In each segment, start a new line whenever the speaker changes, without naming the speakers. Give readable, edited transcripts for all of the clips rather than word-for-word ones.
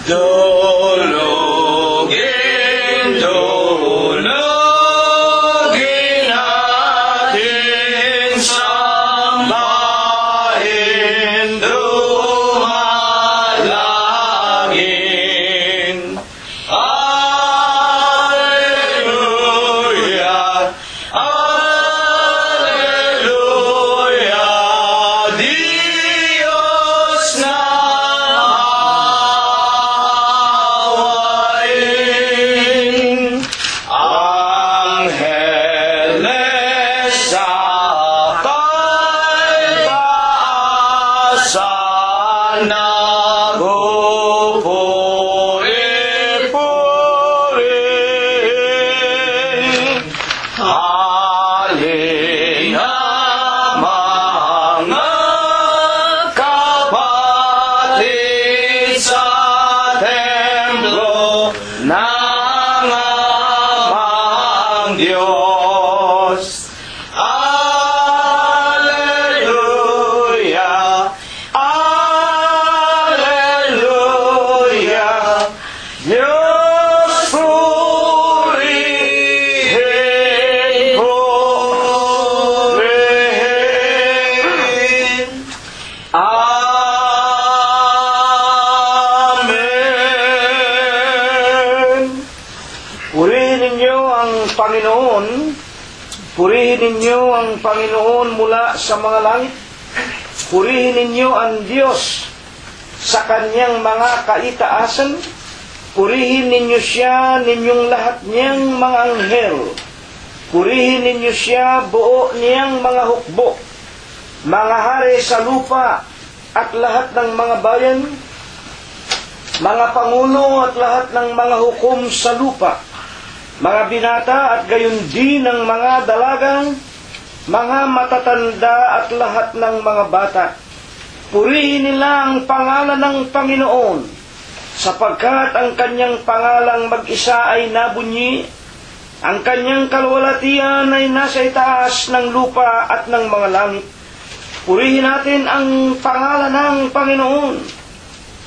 Dulugin, dulugin natin, sambahin, dumalangin. Alleluia, Alleluia, Diyos na awain. Angeles sa taytaasan, nagpupuri-purihin. Halina mga kapatid sa templo ng amang Diyos. Alleluia, Alleluia, Diyos purihin, purihin. Amen. Purihin ninyo ang Panginoon. Purihin ninyo ang Panginoon mula sa mga langit. Purihin ninyo ang Diyos sa kanyang mga kaitaasan. Purihin ninyo siya, ninyong lahat niyang mga anghel. Purihin ninyo siya, buo niyang mga hukbo, mga hari sa lupa at lahat ng mga bayan, mga pangulo at lahat ng mga hukom sa lupa, mga binata at gayon din ng mga dalagang, mga matatanda at lahat ng mga bata. Purihin nila ang pangalan ng Panginoon, sapagkat ang kanyang pangalang mag-isa ay nabunyi, ang kanyang kalwalatian ay nasa itaas ng lupa at ng mga langit. Purihin natin ang pangalan ng Panginoon.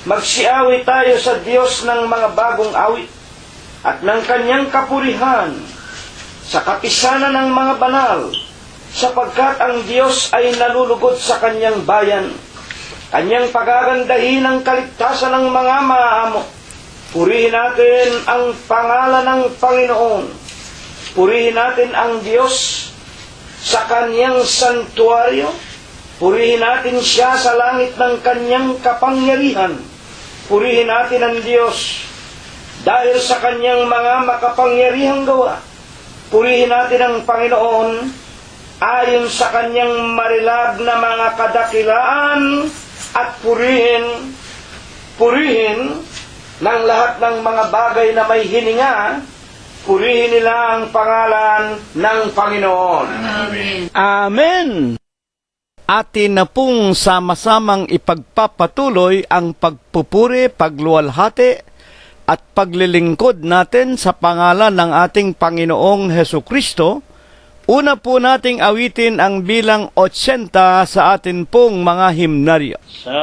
Magsiawit tayo sa Diyos ng mga bagong awit at ng kanyang kapurihan sa kapisanan ng mga banal, sapagkat ang Diyos ay nalulugod sa kanyang bayan. Kanyang pagagandahin ang kaligtasan ng mga maaamo. Purihin natin ang pangalan ng Panginoon. Purihin natin ang Diyos sa kanyang santuaryo. Purihin natin siya sa langit ng kanyang kapangyarihan. Purihin natin ang Diyos dahil sa kanyang mga makapangyarihang gawa. Purihin natin ang Panginoon ayon sa kanyang marilag na mga kadakilaan at purihin ng lahat ng mga bagay na may hininga. Purihin nila ang pangalan ng Panginoon.
Amen.
Amen! Atin na pong sama-samang ipagpapatuloy ang pagpupuri, pagluwalhati at paglilingkod natin sa pangalan ng ating Panginoong Hesukristo. Una po nating awitin ang bilang 80 sa atin pong mga himnaryo.
Sa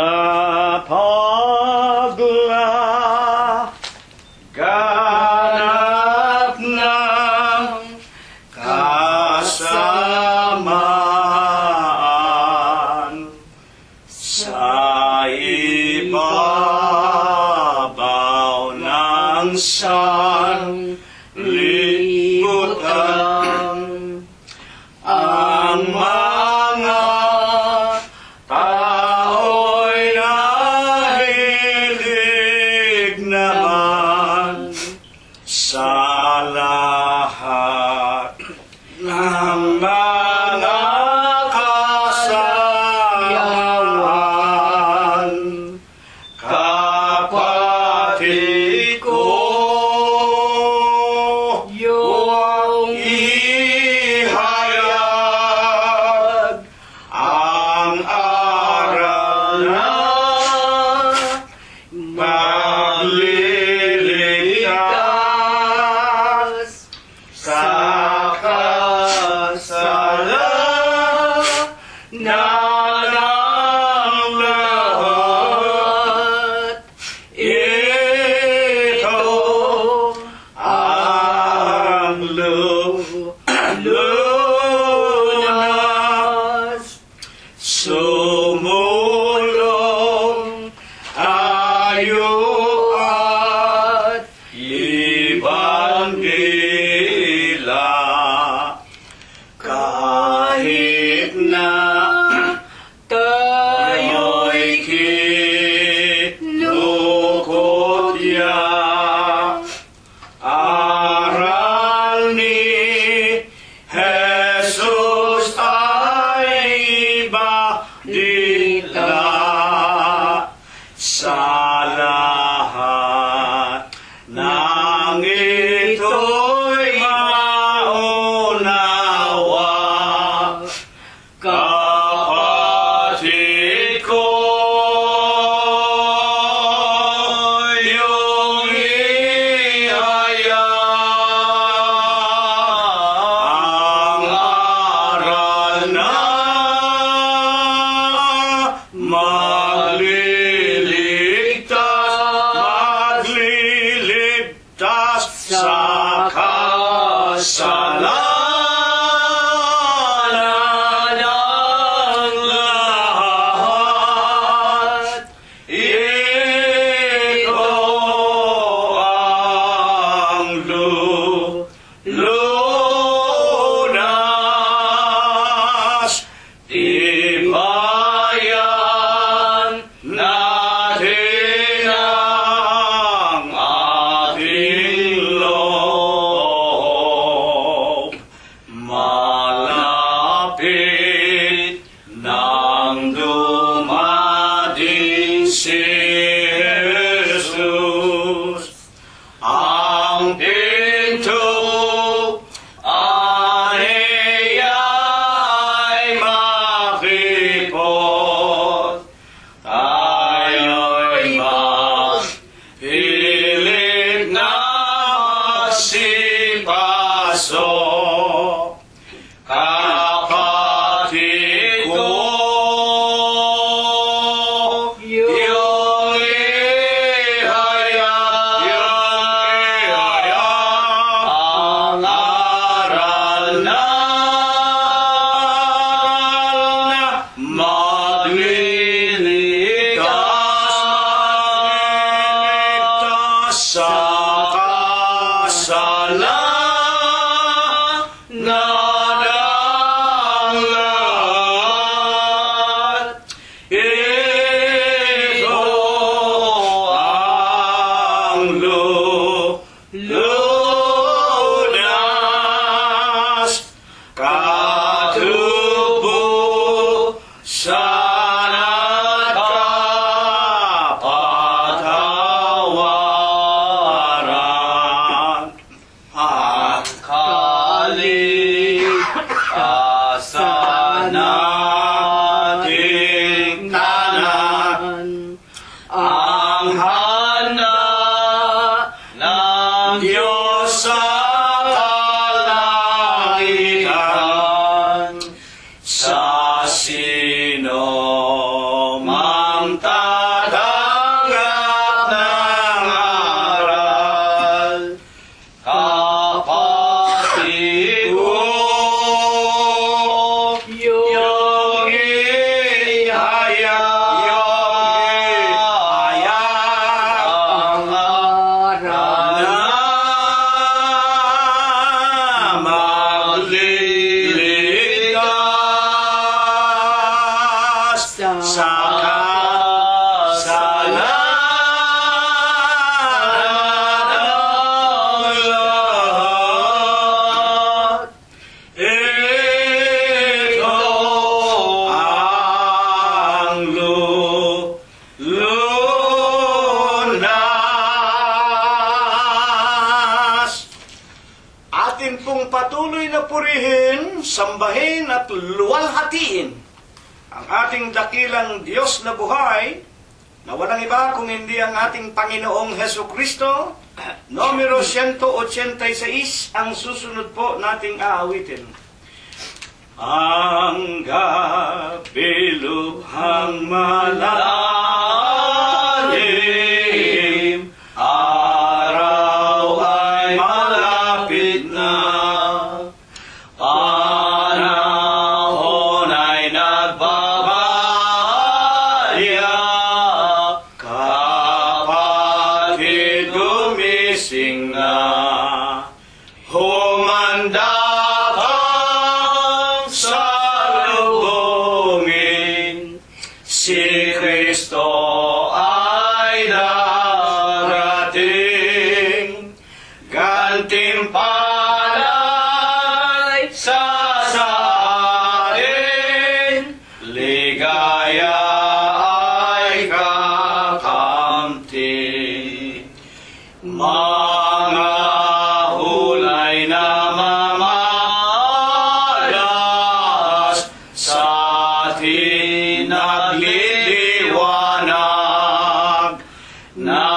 paglaganap ng kasamaan sa ibabaw ng sanlibutan, ang mga tao'y nahilig naman sa lahat ng mga kasayawan. Kapatid ko, yung ihayag ang aral na magliligtas sa kasalanan ng lahat. sa kasalanan ang lahat. Ito ang lunas, katubusan at kapatawaran, at kaligtasan nating tanan. Ang handa ng Diyos sa kalangitan, sa sino mang tatanggap ng aral. Kapatid ko, yung ang aral na magliligtas sa kasalanan ng lahat. Ito ang lunas. Atin pong patuloy na purihin, sambahin at luwalhatiin ang ating dakilang Diyos na buhay, na walang iba kung hindi ang ating Panginoong Heso Kristo. Numero 186 ang susunod po nating aawitin. Ang gabi lubhang malalim, araw ay malapit na, panahon ay nagbabalya. Kapatid, gumising na, humanda kang salubungin. Si Kristo ay darating, gantimpala'y sa atin, ligaya ay kakamti. Mga hulay na mamalas, sa atin nagliliwanag, na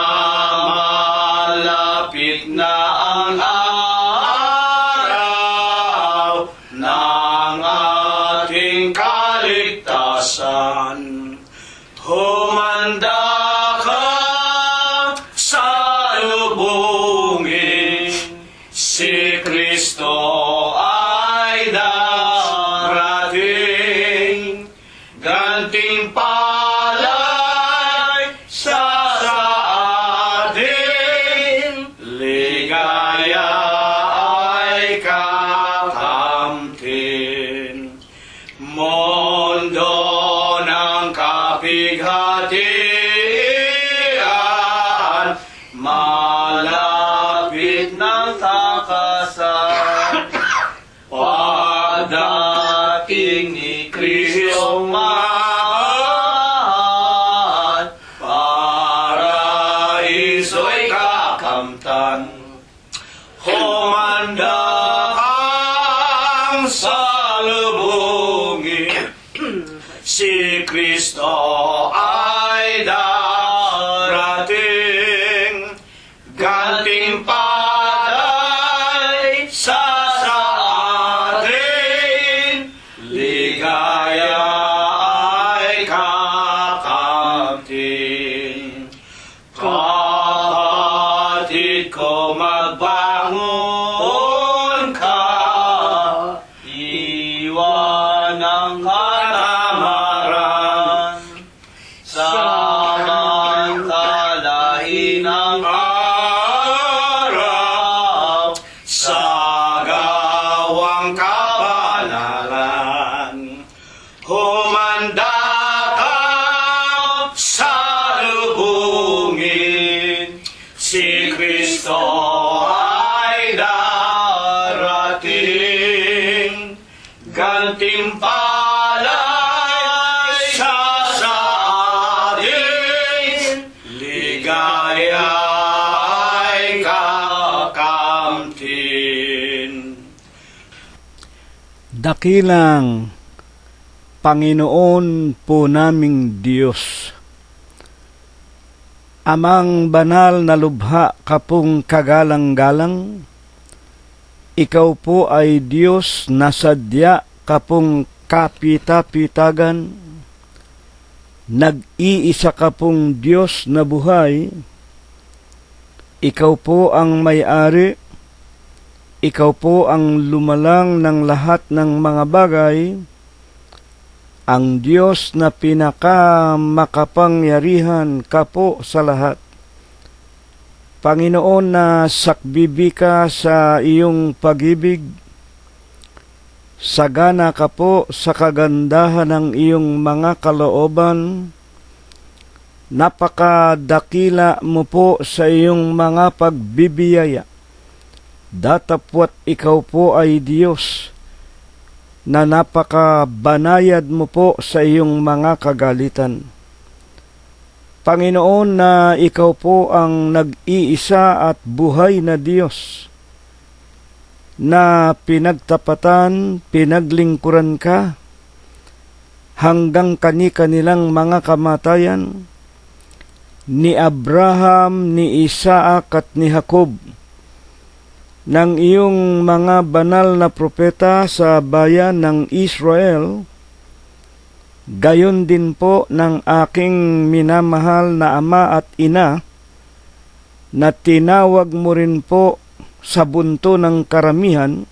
malapit na ang araw ng ating kaligtasan. Humanda ka salubungin, si Kristo ay darating, gantimpala'y sa atin, ligaya ay kakamtin. Mundo ng kapighatian, malapit ng takasan. Pagdating ni Kristo mahal, paraiso'y kakamtan. Humanda kang salubungin, si Kristo ay darating, gantimpala'y sa atin, ligaya ay kakamtin. Kapatid ko, magbangon ka, iwan ang kanamaran, samantalahin ang
Kristo ay darating, gantimpala'y sa atin, ligaya ay kakamtin. Dakilang Panginoon po naming Diyos, Amang banal na lubha kapong kagalang-galang, Ikaw po ay Diyos na sadya kapong kapita-pitagan, Nag-iisa kapong Diyos na buhay, Ikaw po ang may-ari, Ikaw po ang lumalang ng lahat ng mga bagay, ang Diyos na pinakamakapangyarihan ka po sa lahat. Panginoon, na sakbibi ka sa iyong pag-ibig, sagana ka po sa kagandahan ng iyong mga kalooban, napakadakila mo po sa iyong mga pagbibiyaya. Datapwat ikaw po ay Diyos, na napakabanayad mo po sa iyong mga kagalitan. Panginoon, na ikaw po ang nag-iisa at buhay na Diyos, na pinagtapatan, pinaglingkuran ka, hanggang kani-kanilang mga kamatayan, ni Abraham, ni Isaac at ni Jacob, ng iyong mga banal na propeta sa bayan ng Israel, gayon din po ng aking minamahal na ama at ina, na tinawag mo rin po sa bunto ng karamihan.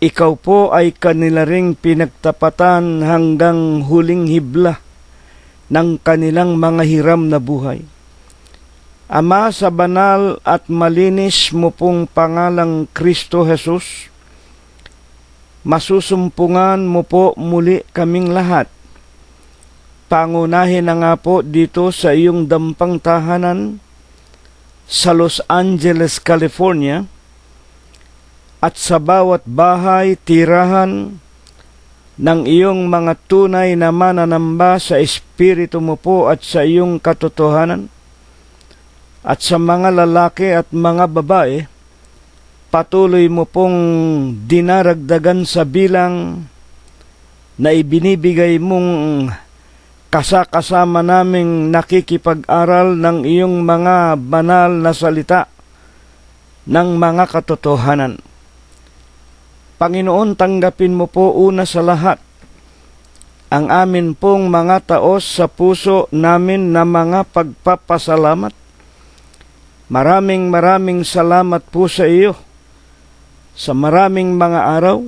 Ikaw po ay kanila ring pinagtapatan hanggang huling hibla ng kanilang mga hiram na buhay. Ama, sa banal at malinis mo pong pangalang Kristo Jesus, masusumpungan mo po muli kaming lahat. Pangunahin na nga po dito sa iyong dampang tahanan sa Los Angeles, California, at sa bawat bahay, tirahan ng iyong mga tunay na mananamba sa Espiritu mo po at sa iyong katotohanan. At sa mga lalaki at mga babae, patuloy mo pong dinaragdagan sa bilang na ibinibigay mong kasakasama naming nakikipag-aral ng iyong mga banal na salita ng mga katotohanan. Panginoon, tanggapin mo po una sa lahat ang amin pong mga taos sa puso namin na mga pagpapasalamat. Maraming salamat po sa iyo. Sa maraming mga araw,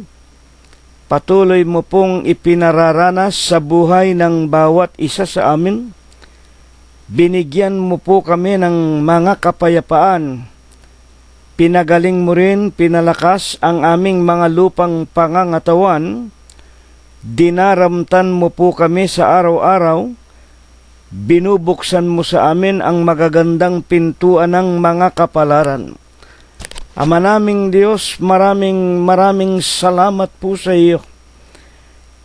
patuloy mo pong ipinararanas sa buhay ng bawat isa sa amin. Binigyan mo po kami ng mga kapayapaan. Pinagaling mo rin, pinalakas ang aming mga lupang pangangatawan. Dinaramtan mo po kami sa araw-araw. Binubuksan mo sa amin ang magagandang pintuan ng mga kapalaran. Ama naming Diyos, maraming salamat po sa iyo.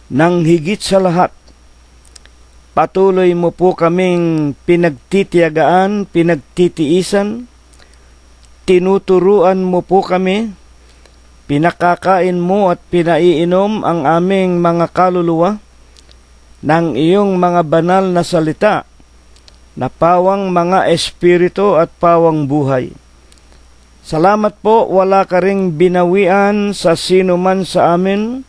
Nang higit sa lahat, patuloy mo po kaming pinagtitiyagaan, pinagtitiisan, tinuturuan mo po kami, pinakakain mo at pinaiinom ang aming mga kaluluwa ng iyong mga banal na salita, na pawang mga espiritu at pawang buhay. Salamat po, wala ka ring binawian sa sino man sa amin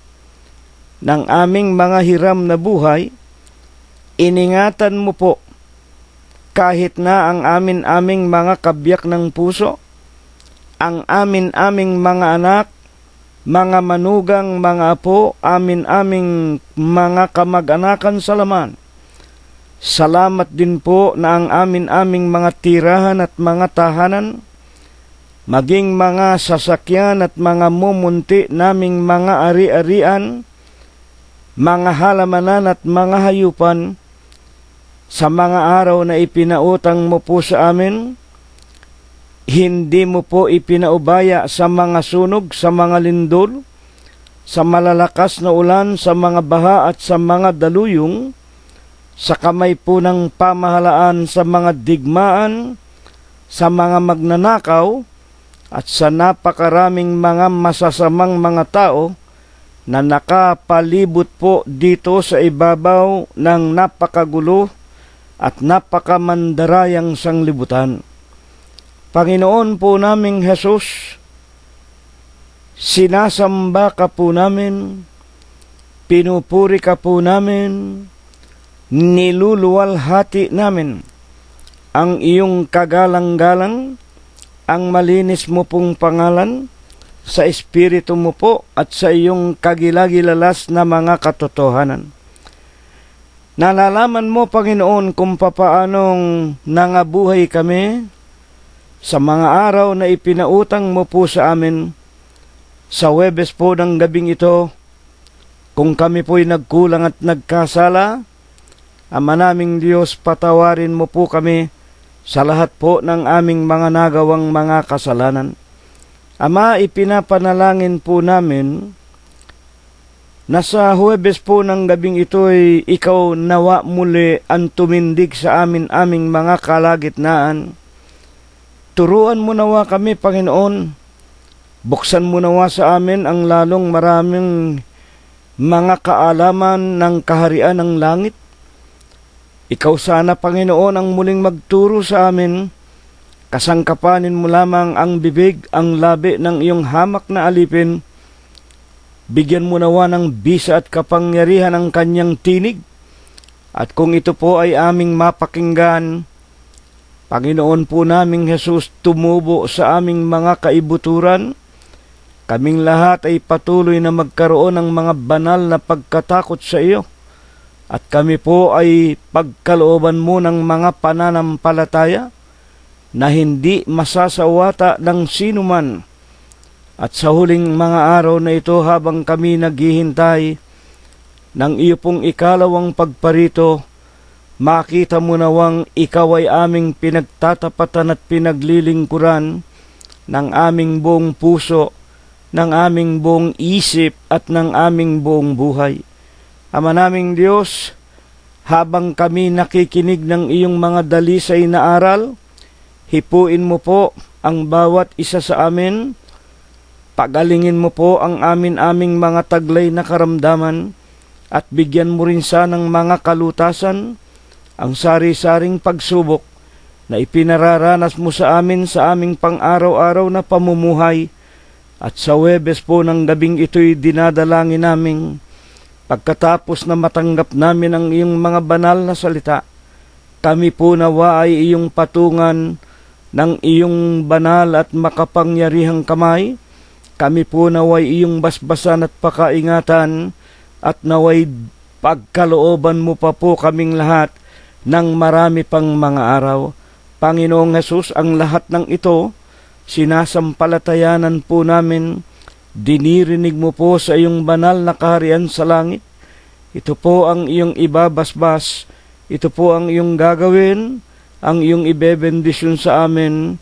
ng aming mga hiram na buhay. Iningatan mo po kahit na ang aming mga kabiyak ng puso, ang aming mga anak, mga manugang, mga apo, aming mga kamag-anakan sa laman. Salamat din po na ang aming mga tirahan at mga tahanan, maging mga sasakyan at mga mumunti naming mga ari-arian, mga halamanan at mga hayupan, sa mga araw na ipinautang mo po sa amin, Hindi mo po ipinaubaya sa mga sunog, sa mga lindol, sa malalakas na ulan, sa mga baha at sa mga daluyong, sa kamay po ng pamahalaan, sa mga digmaan, sa mga magnanakaw, at sa napakaraming mga masasamang mga tao na nakapalibot po dito sa ibabaw ng napakagulo at napakamandarayang sanglibutan. Panginoon po naming Jesus, sinasamba ka po namin, pinupuri ka po namin, niluluwalhati namin ang iyong kagalang-galang, ang malinis mo pong pangalan, sa Espiritu mo po at sa iyong kagilagilalas na mga katotohanan. Nalalaman mo, Panginoon, kung papaanong nangabuhay kami sa mga araw na ipinautang mo po sa amin. Sa Huwebes po ng gabing ito, kung kami po'y nagkulang at nagkasala, Ama naming Diyos, patawarin mo po kami sa lahat po ng aming mga nagawang mga kasalanan. Ama, ipinapanalangin po namin na sa Huwebes po ng gabing ito'y ikaw nawa muli ang tumindig sa aming mga kalagitnaan. Turuan mo nawa kami, Panginoon. Buksan mo nawa sa amin ang lalong maraming mga kaalaman ng kaharian ng langit. Ikaw sana, Panginoon, ang muling magturo sa amin. Kasangkapanin mo lamang ang bibig, ang labi ng iyong hamak na alipin. Bigyan mo nawa ng bisa at kapangyarihan ang kanyang tinig. At kung ito po ay aming mapakinggan, Panginoon po naming Jesus, tumubo sa aming mga kaibuturan. Kaming lahat ay patuloy na magkaroon ng mga banal na pagkatakot sa iyo. At kami po ay pagkalooban mo ng mga pananampalataya na hindi masasawata ng sinuman. At sa huling mga araw na ito, habang kami naghihintay ng iyo pong ikalawang pagparito, makita mo nawang ikaw ay aming pinagtatapatan at pinaglilingkuran ng aming buong puso, ng aming buong isip at ng aming buong buhay. Ama naming Diyos, habang kami nakikinig ng iyong mga dalisay na aral, hipuin mo po ang bawat isa sa amin, pagalingin mo po ang aming mga taglay na karamdaman, at bigyan mo rin sanang mga kalutasan, ang sari-saring pagsubok na ipinararanas mo sa amin sa aming pang-araw-araw na pamumuhay. At sa Huwebes po ng gabing ito'y dinadalangin namin, pagkatapos na matanggap namin ang iyong mga banal na salita, kami po nawa ay iyong patungan ng iyong banal at makapangyarihang kamay. Kami po naway iyong basbasan at pakaingatan, at naway pagkalooban mo pa po kaming lahat ng marami pang mga araw. Panginoong Jesus, ang lahat ng ito, sinasampalatayanan po namin, dinirinig mo po sa iyong banal na kaharian sa langit. Ito po ang iyong ibabasbas, ito po ang iyong gagawin, ang iyong ibebendisyon sa amin,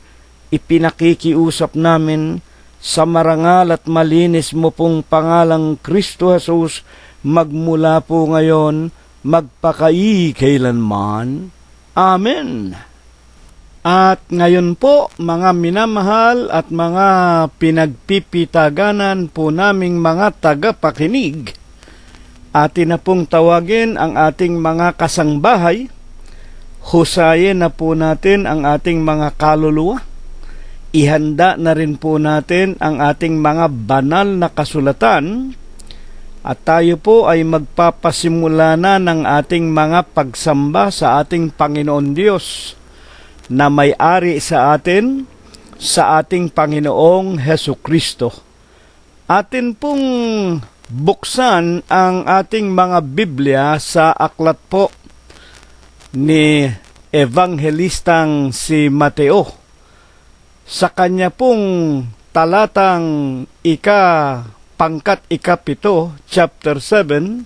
ipinakikiusap namin sa marangal at malinis mo pong pangalang Kristo Jesus, magmula po ngayon, magpakailanman. Amen. At ngayon po, mga minamahal at mga pinagpipitaganan po naming mga tagapakinig, atin na pong tawagin ang ating mga kasangbahay. Husayin na po natin ang ating mga kaluluwa. Ihanda na rin po natin ang ating mga banal na kasulatan. At tayo po ay magpapasimula na ng ating mga pagsamba sa ating Panginoon Diyos na may-ari sa atin, sa ating Panginoong Hesukristo. Atin pong buksan ang ating mga Biblia sa aklat po ni Evangelistang si Mateo. Sa kanya pong talatang pangkat ikapito, chapter 7,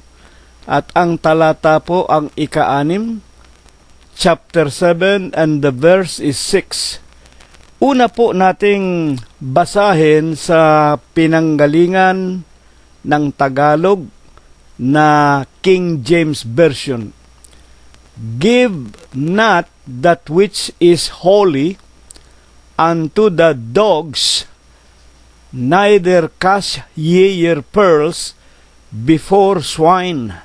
at ang talata po ang ika-6, chapter 7, and the verse is 6. Una po nating basahin sa pinanggalingan ng Tagalog na King James Version. Give not that which is holy unto the dogs, neither cast ye your pearls before swine,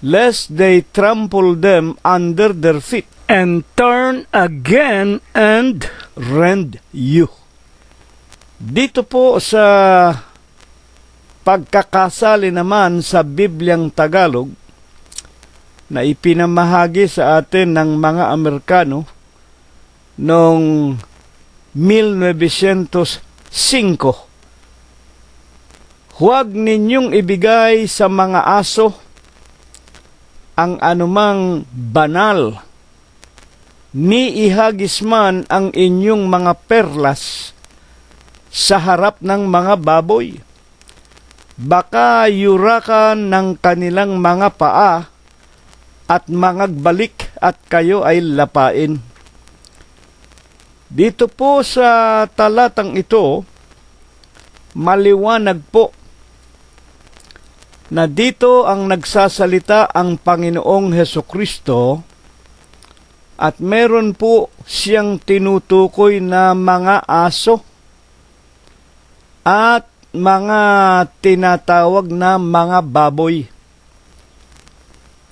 lest they trample them under their feet, and turn again and rend you. Dito po sa pagkakasali naman sa Bibliang Tagalog na ipinamahagi sa atin ng mga Amerikano noong 1905. Huwag ninyong ibigay sa mga aso ang anumang banal, ni ihagis man ang inyong mga perlas sa harap ng mga baboy. Baka yurakan ng kanilang mga paa at mangagbalik at kayo ay lapain. Dito po sa talatang ito, maliwanag po na dito ang nagsasalita ang Panginoong Hesukristo at meron po siyang tinutukoy na mga aso at mga tinatawag na mga baboy.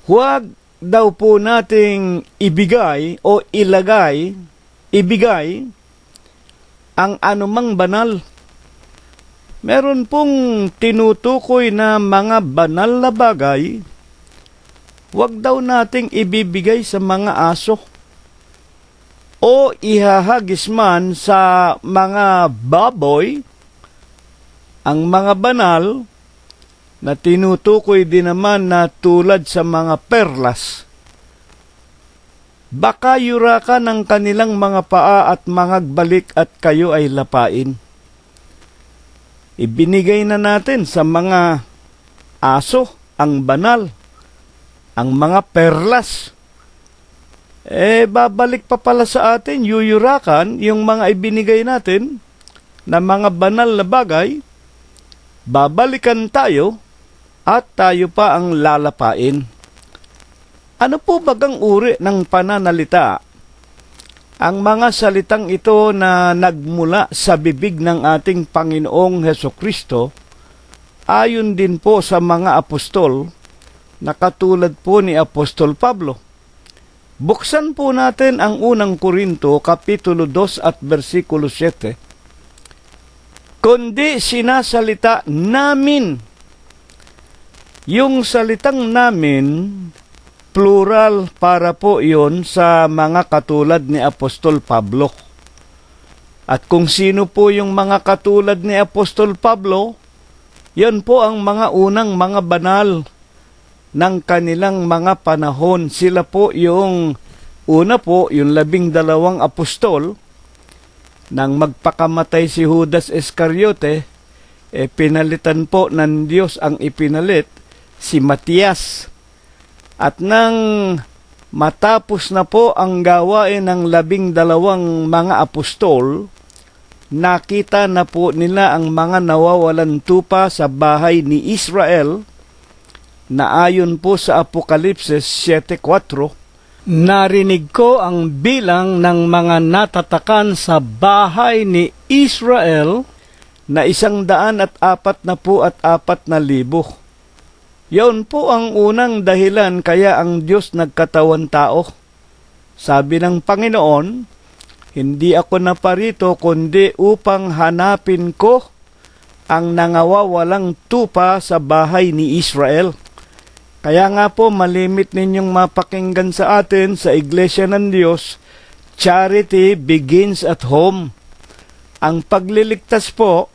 Huwag daw po nating ibigay ang anumang banal. Meron pong tinutukoy na mga banal na bagay, huwag daw nating ibibigay sa mga aso o ihahagis man sa mga baboy. Ang mga banal na tinutukoy din naman na tulad sa mga perlas, baka yurakan ng kanilang mga paa at mangagbalik at kayo ay lapain. Ibinigay na natin sa mga aso ang banal, ang mga perlas. Babalik pa pala sa atin, yuyurakan yung mga ibinigay natin na mga banal na bagay, babalikan tayo at tayo pa ang lalapain. Ano po bagang uri ng pananalita? Ang mga salitang ito na nagmula sa bibig ng ating Panginoong Hesukristo, ayon din po sa mga apostol, na katulad po ni Apostol Pablo. Buksan po natin ang unang Korinto, Kapitulo 2 at versikulo 7. Kundi sinasalita namin. Yung salitang namin, plural para po iyon sa mga katulad ni Apostol Pablo. At kung sino po yung mga katulad ni Apostol Pablo, yan po ang mga unang mga banal ng kanilang mga panahon. Sila po yung una po, yung 12 apostol, nang magpakamatay si Judas Iscariote, pinalitan po ng Diyos ang ipinalit, si Matias. At nang matapos na po ang gawain ng 12 mga apostol, nakita na po nila ang mga nawawalan tupa sa bahay ni Israel, na ayon po sa Apokalipsis 7:4, narinig ko ang bilang ng mga natatakan sa bahay ni Israel na 144,000. Yun po ang unang dahilan kaya ang Diyos nagkatawan tao. Sabi ng Panginoon, hindi ako naparito kundi upang hanapin ko ang nangawawalang tupa sa bahay ni Israel. Kaya nga po malimit ninyong mapakinggan sa atin sa Iglesia ng Diyos, charity begins at home. Ang pagliligtas po,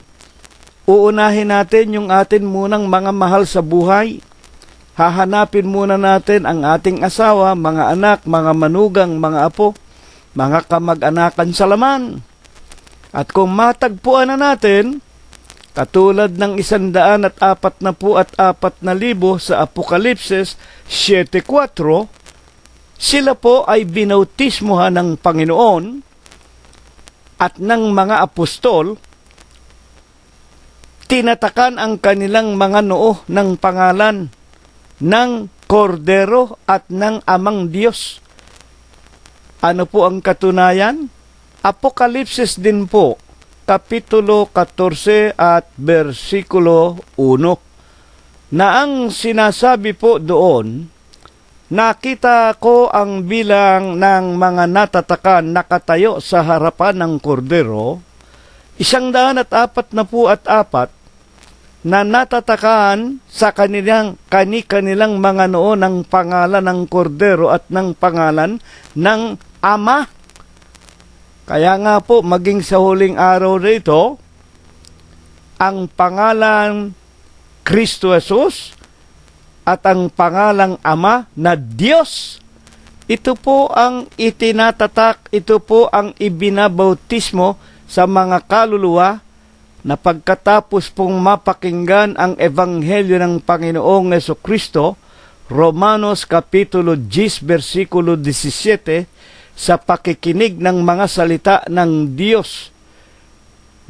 uunahin natin yung atin munang mga mahal sa buhay. Hahanapin muna natin ang ating asawa, mga anak, mga manugang, mga apo, mga kamag-anakan sa laman. At kung matagpuan na natin, katulad ng 144,000 sa Apokalipsis 7:4, sila po ay binautismohan ng Panginoon at ng mga apostol, tinatakan ang kanilang mga noo ng pangalan ng Kordero at ng Amang Diyos. Ano po ang katunayan? Apokalipsis din po, Kapitulo 14 at versikulo 1, na ang sinasabi po doon, nakita ko ang bilang ng mga natatakan nakatayo sa harapan ng Kordero, 144 na natatakan sa kanilang mga noo ng pangalan ng Kordero at ng pangalan ng Ama. Kaya nga po, maging sa huling araw rito, ang pangalan Kristo Jesus at ang pangalang Ama na Diyos, ito po ang itinatatak, ito po ang ibinabautismo sa mga kaluluwa na pagkatapos pong mapakinggan ang Ebanghelyo ng Panginoong Jesucristo, Romanos Kapitulo 10, versikulo 17, sa pakikinig ng mga salita ng Diyos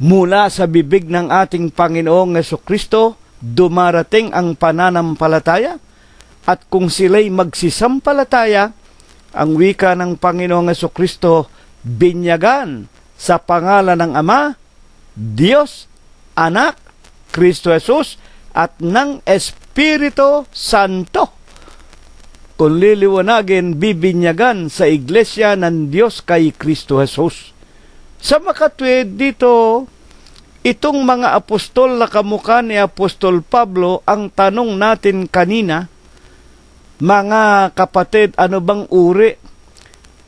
mula sa bibig ng ating Panginoong Jesucristo, dumarating ang pananampalataya, at kung sila'y magsisampalataya, ang wika ng Panginoong Jesucristo, binyagan sa pangalan ng Ama, Diyos, Anak, Kristo Jesus, at ng Espiritu Santo. Kung liliwanagin, bibinyagan sa iglesia ng Diyos kay Kristo Jesus. Sa makatwid dito, itong mga apostol na kamukha ni Apostol Pablo, ang tanong natin kanina, mga kapatid, ano bang uri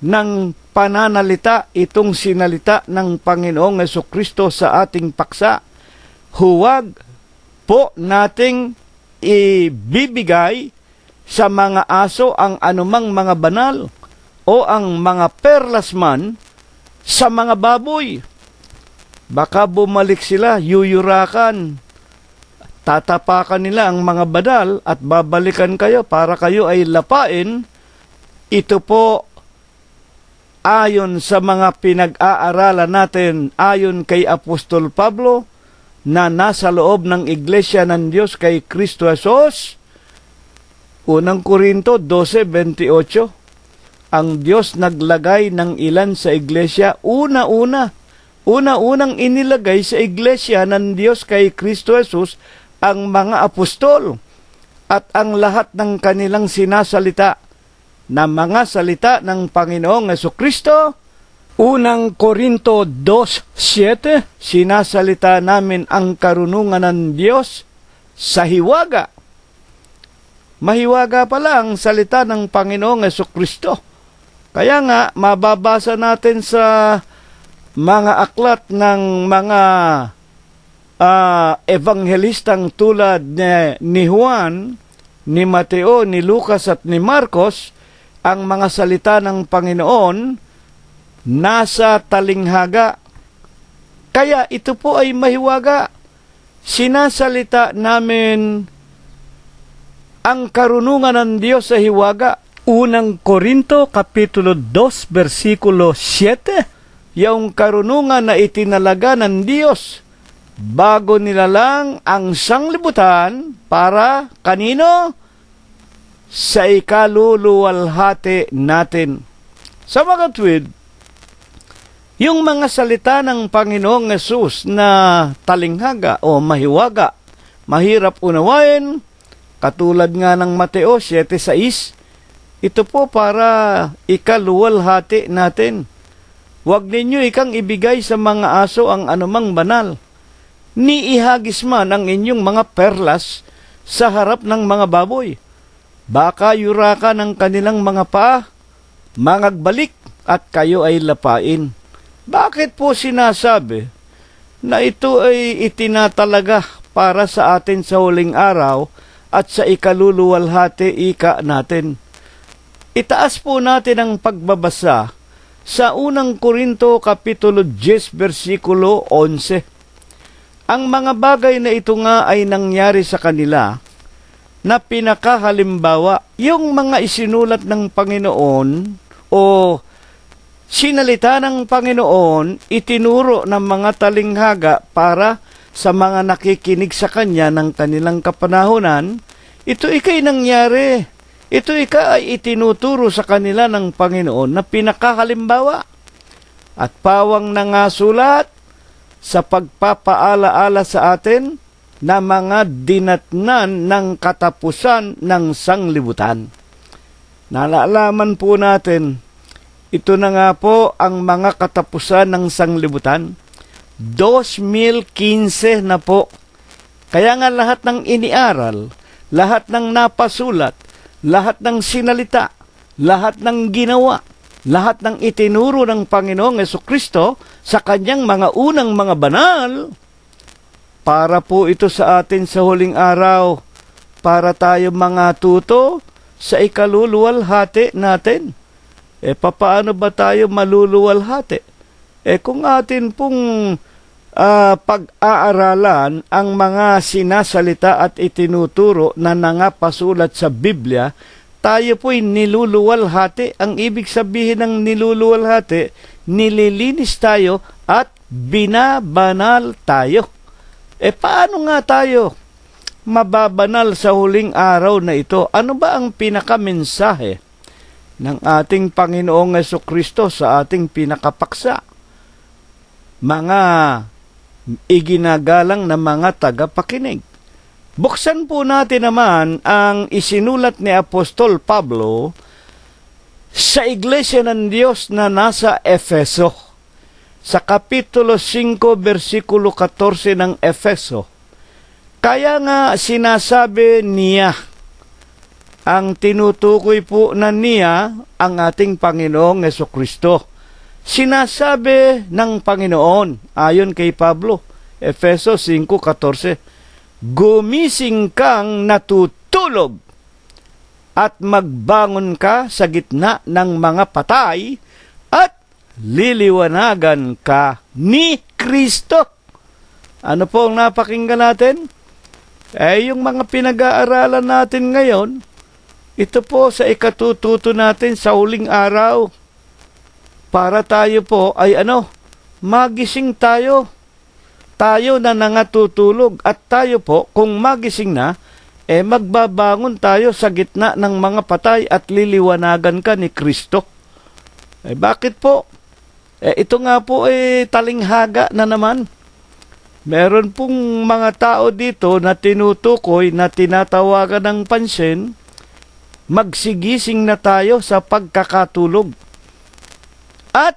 ng pananalita itong sinalita ng Panginoong Jesucristo sa ating paksa? Huwag po nating ibibigay sa mga aso ang anumang mga banal o ang mga perlas man sa mga baboy. Baka bumalik sila, yuyurakan, tatapakan nila ang mga banal at babalikan kayo para kayo ay lapain. Ito po ayon sa mga pinag-aaralan natin, ayon kay Apostol Pablo na nasa loob ng Iglesia ng Diyos kay Kristo Jesus. Unang Korinto 12:28, ang Diyos naglagay ng ilan sa iglesia, unang inilagay sa iglesia ng Diyos kay Kristo Jesus ang mga apostol at ang lahat ng kanilang sinasalita na mga salita ng Panginoong Jesucristo. Unang Korinto 2:7, sinasalita namin ang karunungan ng Diyos sa hiwaga. Mahiwaga pala ang salita ng Panginoong Jesucristo. Kaya nga, mababasa natin sa mga aklat ng mga evangelistang tulad ni Juan, ni Mateo, ni Lucas at ni Marcos, ang mga salita ng Panginoon nasa talinghaga. Kaya ito po ay mahiwaga. Sinasalita namin ang karunungan ng Diyos sa hiwaga. Unang Korinto Kapitulo 2 versikulo 7, yung karunungan na itinalaga ng Diyos bago nilalang ang sanglibutan para kanino? Sa ikaluluwalhati natin. Sa mga tuwid, yung mga salita ng Panginoong Yesus na talinghaga o mahiwaga, mahirap unawain, katulad nga ng Mateo 7:6, ito po para ikaluwalhati natin. Huwag ninyo ikang ibigay sa mga aso ang anumang banal, ni ihagis man ang inyong mga perlas sa harap ng mga baboy. Baka yurakan ang kanilang mga paa, mangagbalik at kayo ay lapain. Bakit po sinasabi na ito ay itinatalaga para sa atin sa huling araw at sa ikaluluwalhati ika natin? Itaas po natin ang pagbabasa sa unang Korinto Kapitulo 10 versikulo 11. Ang mga bagay na ito nga ay nangyari sa kanila na pinakahalimbawa, yung mga isinulat ng Panginoon o Sinalita ng Panginoon, itinuro ng mga talinghaga para sa mga nakikinig sa Kanya ng kanilang kapanahunan. Ito ika'y nangyari. Ito ay itinuturo sa kanila ng Panginoon na pinakahalimbawa. At pawang nangasulat sa pagpapaalaala sa atin na mga dinatnan ng katapusan ng sanglibutan. Nalaalaman po natin, ito na nga po ang mga katapusan ng sanglibutan. 2015 na po. Kaya nga lahat ng iniaral, lahat ng napasulat, lahat ng sinalita, lahat ng ginawa, lahat ng itinuro ng Panginoong Jesucristo sa kanyang mga unang mga banal, para po ito sa atin sa huling araw, para tayo mga tuto sa ikaluluwalhati natin. Papaano ba tayo maluluwalhati? Kung atin pong pag-aaralan ang mga sinasalita at itinuturo na nangapasulat sa Biblia, tayo po'y niluluwalhati. Ang ibig sabihin ng niluluwalhati, nililinis tayo at binabanal tayo. Paano nga tayo mababanal sa huling araw na ito? Ano ba ang pinakamensahe ng ating Panginoong Jesucristo sa ating pinakapaksa? Mga iginagalang na mga tagapakinig. Buksan po natin naman ang isinulat ni Apostol Pablo sa Iglesia ng Diyos na nasa Efeso. Sa Kapitulo 5, versikulo 14 ng Efeso. Kaya nga sinasabi niya, ang tinutukoy po na niya ang ating Panginoong Jesucristo. Sinasabi ng Panginoon, ayon kay Pablo, Efeso 5:14, gumising kang natutulog at magbangon ka sa gitna ng mga patay at liliwanagan ka ni Kristo. Ano po ang napakinggan natin? Yung mga pinag-aaralan natin ngayon, ito po sa ikatututo natin sa huling araw. Para tayo po ay magising tayo. Tayo na nangatutulog at tayo po, kung magising na, magbabangon tayo sa gitna ng mga patay at liliwanagan ka ni Kristo. Bakit po? Ito nga po talinghaga na naman. Meron pong mga tao dito na tinutukoy na tinatawagan ng pansin, magsigising na tayo sa pagkakatulog. At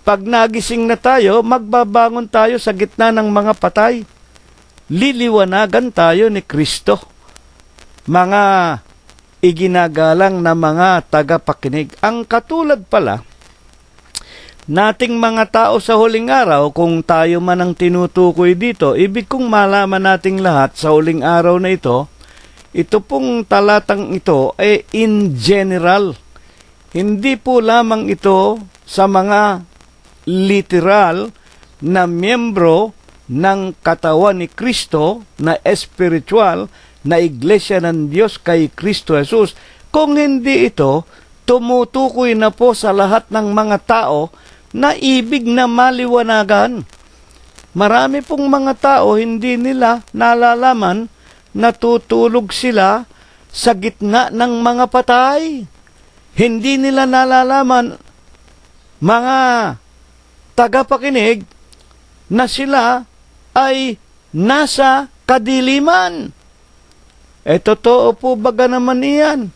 pag nagising na tayo, magbabangon tayo sa gitna ng mga patay. Liliwanagan tayo ni Kristo. Mga iginagalang na mga tagapakinig. Ang katulad pala, nating mga tao sa huling araw, kung tayo man ang tinutukoy dito, ibig kong malaman nating lahat sa huling araw na ito pong talatang ito ay in general. Hindi po lamang ito sa mga literal na miyembro ng katawan ni Kristo na espiritual na iglesia ng Diyos kay Kristo Jesus. Kung hindi ito, tumutukoy na po sa lahat ng mga tao na ibig na maliwanagan. Marami pong mga tao hindi nila nalalaman, natutulog sila sa gitna ng mga patay. Hindi nila nalalaman, mga tagapakinig, na sila ay nasa kadiliman. Totoo po baga naman iyan?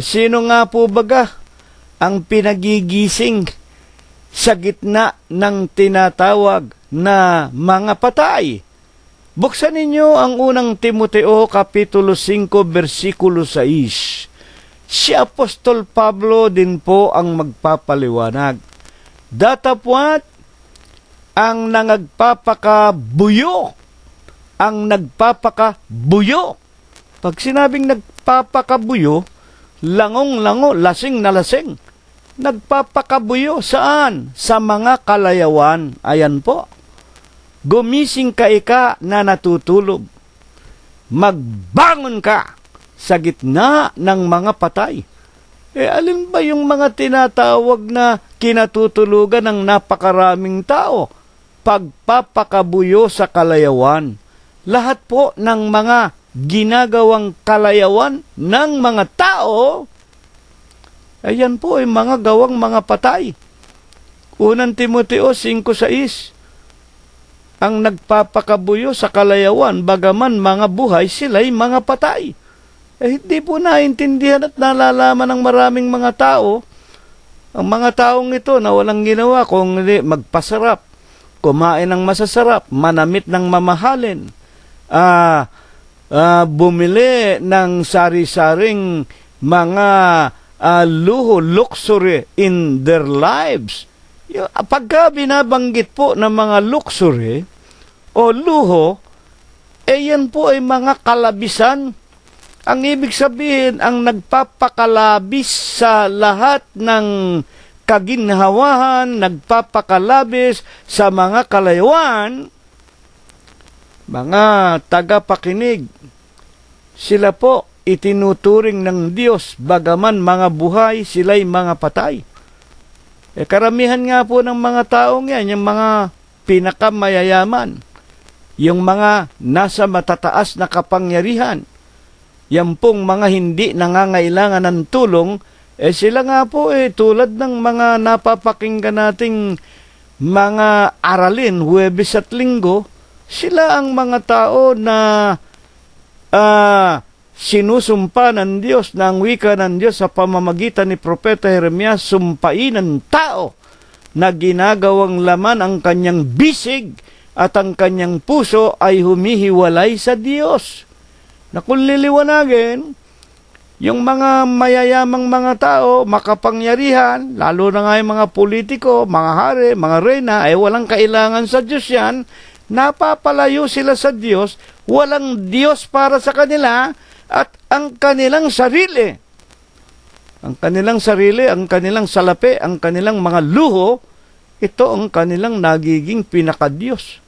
Sino nga po baga ang pinagigising sa gitna ng tinatawag na mga patay? Buksan ninyo ang unang Timoteo, Kapitulo 5, versikulo 6. Si Apostol Pablo din po ang magpapaliwanag. Datapwat ang nagpapakabuyo. Ang nagpapakabuyo. Pag sinabing nagpapakabuyo, langong-lango, lasing na lasing. Nagpapakabuyo saan? Sa mga kalayawan. Ayan po. Gumising ka ika na natutulog. Magbangon ka sa gitna ng mga patay. Alin ba yung mga tinatawag na kinatutulugan ng napakaraming tao? Pagpapakabuyo sa kalayawan. Lahat po ng mga ginagawang kalayawan ng mga tao, ayan po ay mga gawang mga patay. Unang Timoteo 5:6, ang nagpapakabuyo sa kalayawan, bagaman mga buhay, sila'y mga patay. Hindi po naintindihan at nalalaman ng maraming mga tao, ang mga taong ito na walang ginawa kung hindi magpasarap, kumain ng masasarap, manamit ng mamahalin, bumili ng sari-saring mga luho, luxury in their lives. Pagka binabanggit po ng mga luxury o luho, yan po ay mga kalabisan. Ang ibig sabihin, ang nagpapakalabis sa lahat ng kaginhawahan, nagpapakalabis sa mga kalayuan, mga tagapakinig, sila po itinuturing ng Diyos, bagaman mga buhay, sila'y mga patay. Karamihan nga po ng mga taong yan, yung mga pinakamayayaman, yung mga nasa matataas na kapangyarihan, yan pong mga hindi nangangailangan ng tulong, sila nga po tulad ng mga napapakinggan nating mga aralin, Huwebes at Linggo, sila ang mga tao na sinusumpa ng Diyos, na ang wika ng Diyos sa pamamagitan ni Propeta Jeremias, sumpain ng tao na ginagawang laman ang kanyang bisig at ang kanyang puso ay humihiwalay sa Diyos. Na kung liliwanagin, yung mga mayayamang mga tao, makapangyarihan, lalo na nga yung mga politiko, mga hari, mga reyna, ay walang kailangan sa Diyos yan, napapalayo sila sa Diyos, walang Diyos para sa kanila, at ang kanilang sarili, ang kanilang salapi, ang kanilang mga luho, ito ang kanilang nagiging pinakadiyos.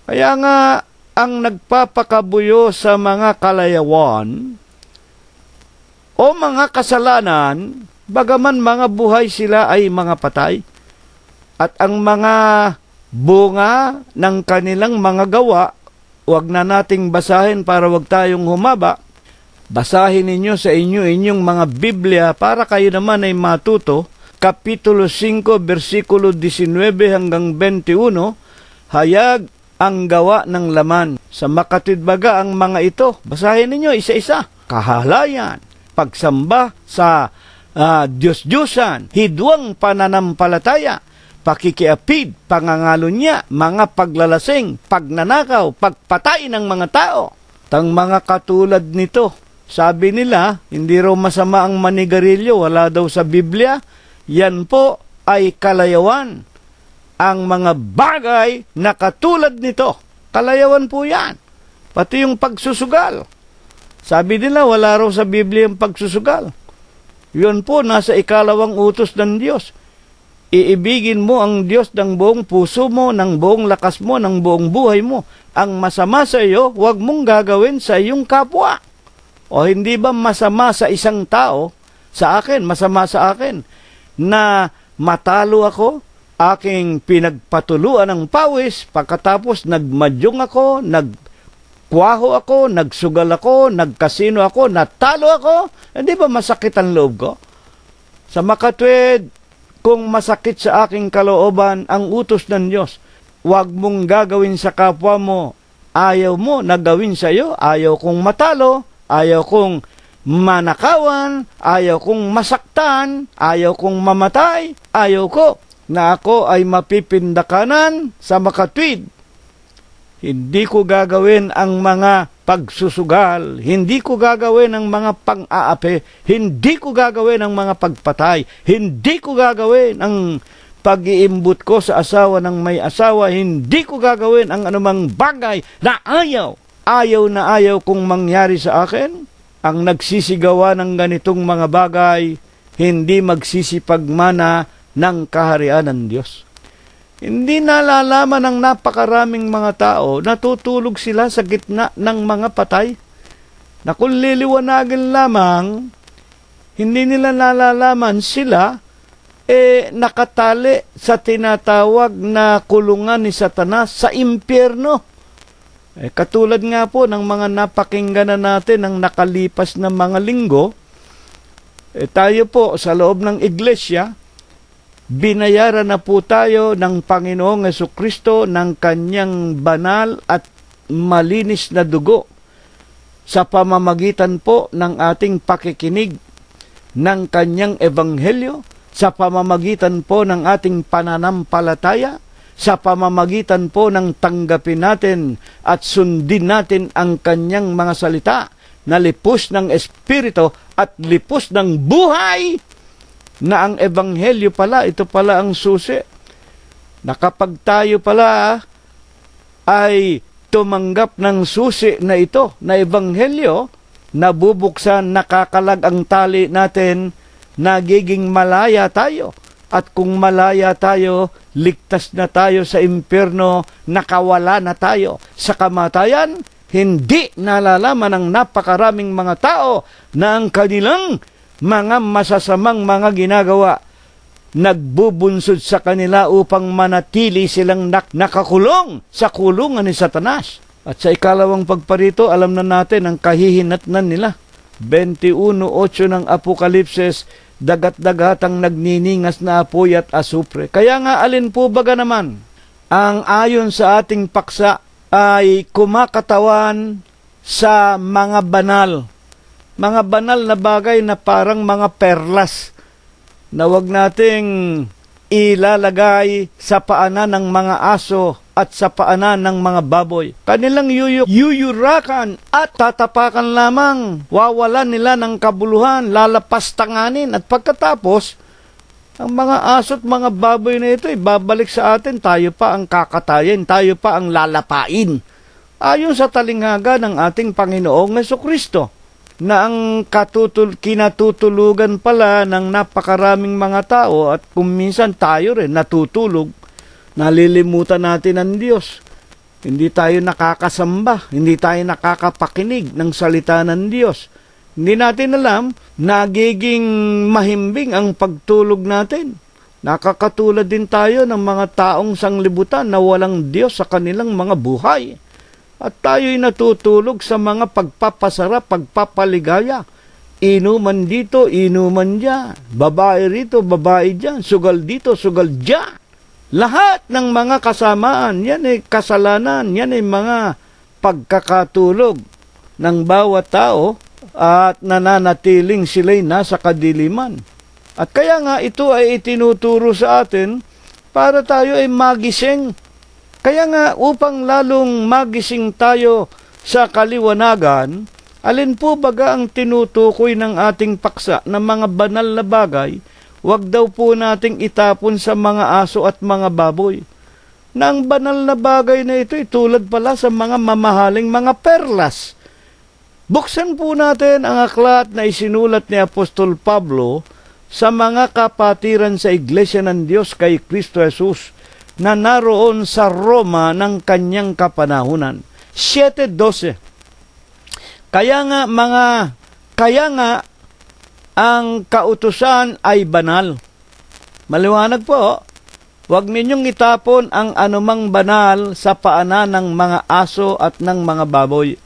Kaya nga, ang nagpapakabuyo sa mga kalayawan o mga kasalanan, bagaman mga buhay, sila ay mga patay. At ang mga bunga ng kanilang mga gawa, wag na nating basahin para wag tayong humaba. Basahin ninyo sa inyong mga Biblia para kayo naman ay matuto. Kapitulo 5, versikulo 19 hanggang 21, hayag ang gawa ng laman. Sa makatidbaga ang mga ito. Basahin ninyo isa-isa. Kahalayan, pagsamba sa Diyos-Diyosan, hidwang pananampalataya, pakikiapid, pangangalunya, mga paglalasing, pagnanakaw, pagpatay ng mga tao. Tang mga katulad nito, sabi nila, hindi raw masama ang manigarilyo, wala daw sa Biblia. Yan po ay kalayawan. Ang mga bagay na katulad nito, kalayawan po yan. Pati yung pagsusugal. Sabi nila, wala raw sa Biblia yung pagsusugal. Yun po, nasa 2 utos ng Diyos. Iibigin mo ang Diyos ng buong puso mo, ng buong lakas mo, ng buong buhay mo. Ang masama sa iyo, huwag mong gagawin sa iyong kapwa. O hindi ba masama sa isang tao, sa akin, masama sa akin, na matalo ako, aking pinagpatuluan ng pawis, pagkatapos nagmadyong ako, nagkwaho ako, nagsugal ako, nagkasino ako, natalo ako, hindi ba masakit ang loob ko? Sa makatwid, kung masakit sa aking kalooban ang utos ng Diyos, huwag mong gagawin sa kapwa mo, ayaw mo na gawin sa iyo, ayaw kong matalo, ayaw kong manakawan, ayaw kong masaktan, ayaw kong mamatay, ayaw ko na ako ay mapipindakanan sa makatwid. Hindi ko gagawin ang mga pagsusugal, hindi ko gagawin ang mga pang-aapi, hindi ko gagawin ang mga pagpatay, hindi ko gagawin ang pag-iimbut ko sa asawa ng may asawa, hindi ko gagawin ang anumang bagay na ayaw na ayaw kong mangyari sa akin. Ang nagsisigawa ng ganitong mga bagay, hindi magsisipagmana ng kaharian ng Diyos. Hindi nalalaman ng napakaraming mga tao, natutulog sila sa gitna ng mga patay. Na kung liliwanagin lamang, Hindi nila nalalaman sila nakatali sa tinatawag na kulungan ni Satanas sa impyerno. Katulad nga po ng mga napakinggan na natin ng nakalipas na mga linggo, tayo po sa loob ng iglesia, binayaran na po tayo ng Panginoong Jesucristo ng kanyang banal at malinis na dugo sa pamamagitan po ng ating pakikinig ng kanyang ebanghelyo, sa pamamagitan po ng ating pananampalataya, sa pamamagitan po ng tanggapin natin at sundin natin ang kanyang mga salita na lipos ng Espiritu at lipos ng buhay, na ang ebanghelyo pala, ito pala ang susi. Na kapag tayo pala ay tumanggap ng susi na ito, na ebanghelyo, nabubuksan, nakakalag ang tali natin, nagiging malaya tayo. At kung malaya tayo, ligtas na tayo sa impyerno, nakawala na tayo sa kamatayan. Hindi nalalaman ng napakaraming mga tao na ang kanilang mga masasamang mga ginagawa nagbubunsod sa kanila upang manatili silang nakakulong sa kulungan ni Satanas. At sa ikalawang pagparito, alam na natin ang kahihinatnan nila. 21:8 ng Apokalipsis, dagat-dagatang nagniningas na apoy at asupre. Kaya nga, alin po baga naman ang ayon sa ating paksa ay kumakatawan sa mga banal na bagay na parang mga perlas na wag nating ilalagay sa paanan ng mga aso at sa paanan ng mga baboy. Kanilang yuyurakan at tatapakan lamang. Wawalan nila ng kabuluhan, lalapastanganin. At pagkatapos, ang mga aso at mga baboy na ito, babalik sa atin, tayo pa ang kakatayin, tayo pa ang lalapain. Ayon sa talinghaga ng ating Panginoong Jesucristo, na ang kinatutulugan pala ng napakaraming mga tao at kung minsan tayo rin natutulog, nalilimutan natin ang Diyos. Hindi tayo nakakasamba, hindi tayo nakakapakinig ng salita ng Diyos. Hindi natin alam, nagiging mahimbing ang pagtulog natin. Nakakatulad din tayo ng mga taong sanglibutan na walang Diyos sa kanilang mga buhay. At tayo'y natutulog sa mga pagpapasarap, pagpapaligaya. Inuman dito, inuman dyan. Babae rito, babae dyan. Sugal dito, sugal dyan. Lahat ng mga kasamaan, yan ay kasalanan, yan ay mga pagkakatulog ng bawat tao at nananatiling sila'y nasa kadiliman. At kaya nga ito ay itinuturo sa atin para tayo ay magising. Kaya nga upang lalong magising tayo sa kaliwanagan, alin po baga ang tinutukoy ng ating paksa ng mga banal na bagay, wag daw po nating itapon sa mga aso at mga baboy. Na ang banal na bagay na ito, tulad pala sa mga mamahaling mga perlas. Buksan po natin ang aklat na isinulat ni Apostol Pablo sa mga kapatiran sa Iglesia ng Diyos kay Kristo Jesus na naroon sa Roma ng kanyang kapanahunan. 7:12. Kaya nga ang kautusan ay banal. Maliwanag po, huwag ninyong itapon ang anumang banal sa paanan ng mga aso at ng mga baboy.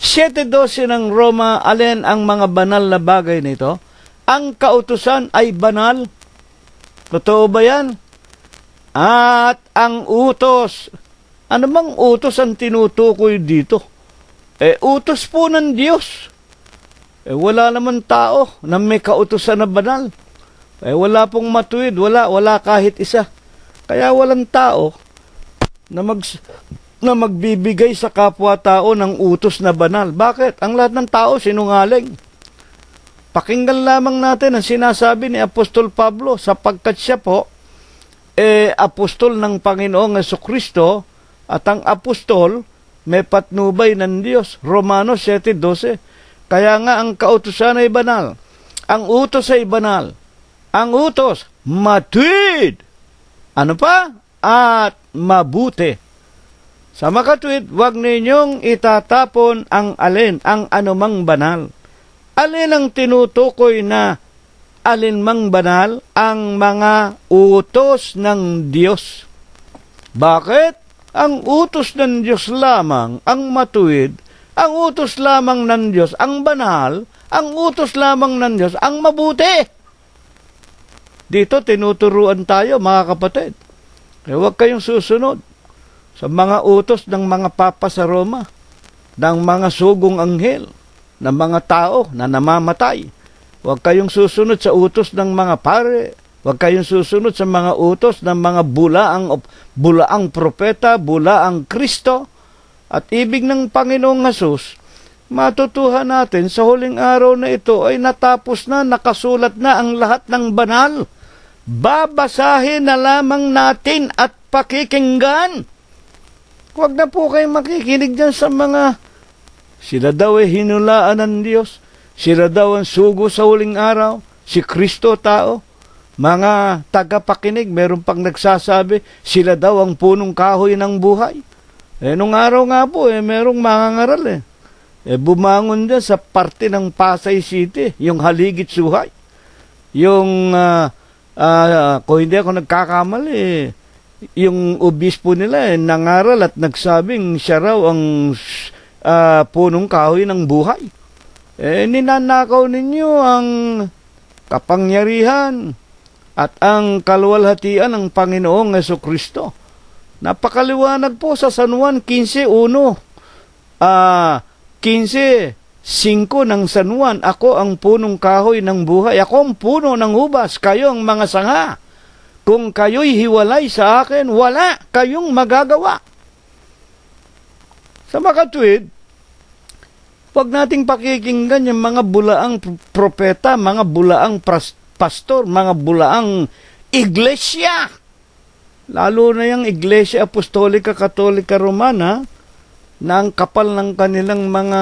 7:12 ng Roma, alin ang mga banal na bagay nito? Ang kautusan ay banal. Totoo ba yan? At ang utos, ano bang utos ang tinutukoy dito? Utos po ng Diyos. Wala naman tao na may kautusan na banal. Wala pong matuwid, wala kahit isa. Kaya walang tao na magbibigay sa kapwa-tao ng utos na banal. Bakit? Ang lahat ng tao sinungaling. Pakinggan lamang natin ang sinasabi ni Apostol Pablo sapagkat siya po apostol ng Panginoong Jesucristo at ang apostol may patnubay ng Diyos. Romanos 7:12. Kaya nga ang kautusan ay banal. Ang utos ay banal. Ang utos, matuwid. Ano pa? At mabuti. Sa makatwid, huwag ninyong itatapon ang alin, ang anumang banal. Alin ang tinutukoy na alinmang banal? Ang mga utos ng Diyos. Bakit? Ang utos ng Diyos lamang ang matuwid, ang utos lamang ng Diyos ang banal, ang utos lamang ng Diyos ang mabuti. Dito tinuturuan tayo, mga kapatid. Huwag kayong susunod sa mga utos ng mga papa sa Roma, ng mga sugong anghel, ng mga tao na namamatay. Huwag kayong susunod sa utos ng mga pare. Huwag kayong susunod sa mga utos ng mga bulaang propeta, bulaang Kristo. At ibig ng Panginoong Hesus, matutuhan natin sa huling araw na ito ay natapos na, nakasulat na ang lahat ng banal. Babasahin na lamang natin at pakikinggan. Huwag na po kayong makikinig dyan sa mga sila daw ay hinulaan ng Diyos. Sila daw ang sugo sa huling araw. Si Kristo tao. Mga tagapakinig, meron pang nagsasabi, sila daw ang punong kahoy ng buhay. Nung araw nga po, merong mangangaral bumangon dyan sa parte ng Pasay City, yung Haligit Suhay. Yung, kung hindi ako nagkakamali, yung obispo nila nangaral at nagsabing siya raw ang punong kahoy ng buhay. Ninanakaw ninyo ang kapangyarihan at ang kaluwalhatian ng Panginoong Hesukristo. Napakaliwanag po sa San Juan 15:1. 15:5 ng San Juan, ako ang punong kahoy ng buhay. Ako ang puno ng ubas, kayo ang mga sanga. Kung kayo'y hiwalay sa akin, wala kayong magagawa. Sa makatwid, huwag nating pakikinggan yung mga bulaang propeta, mga bulaang pastor, mga bulaang iglesia. Lalo na yung Iglesia Apostolika Katolika Romana na ang kapal ng kanilang mga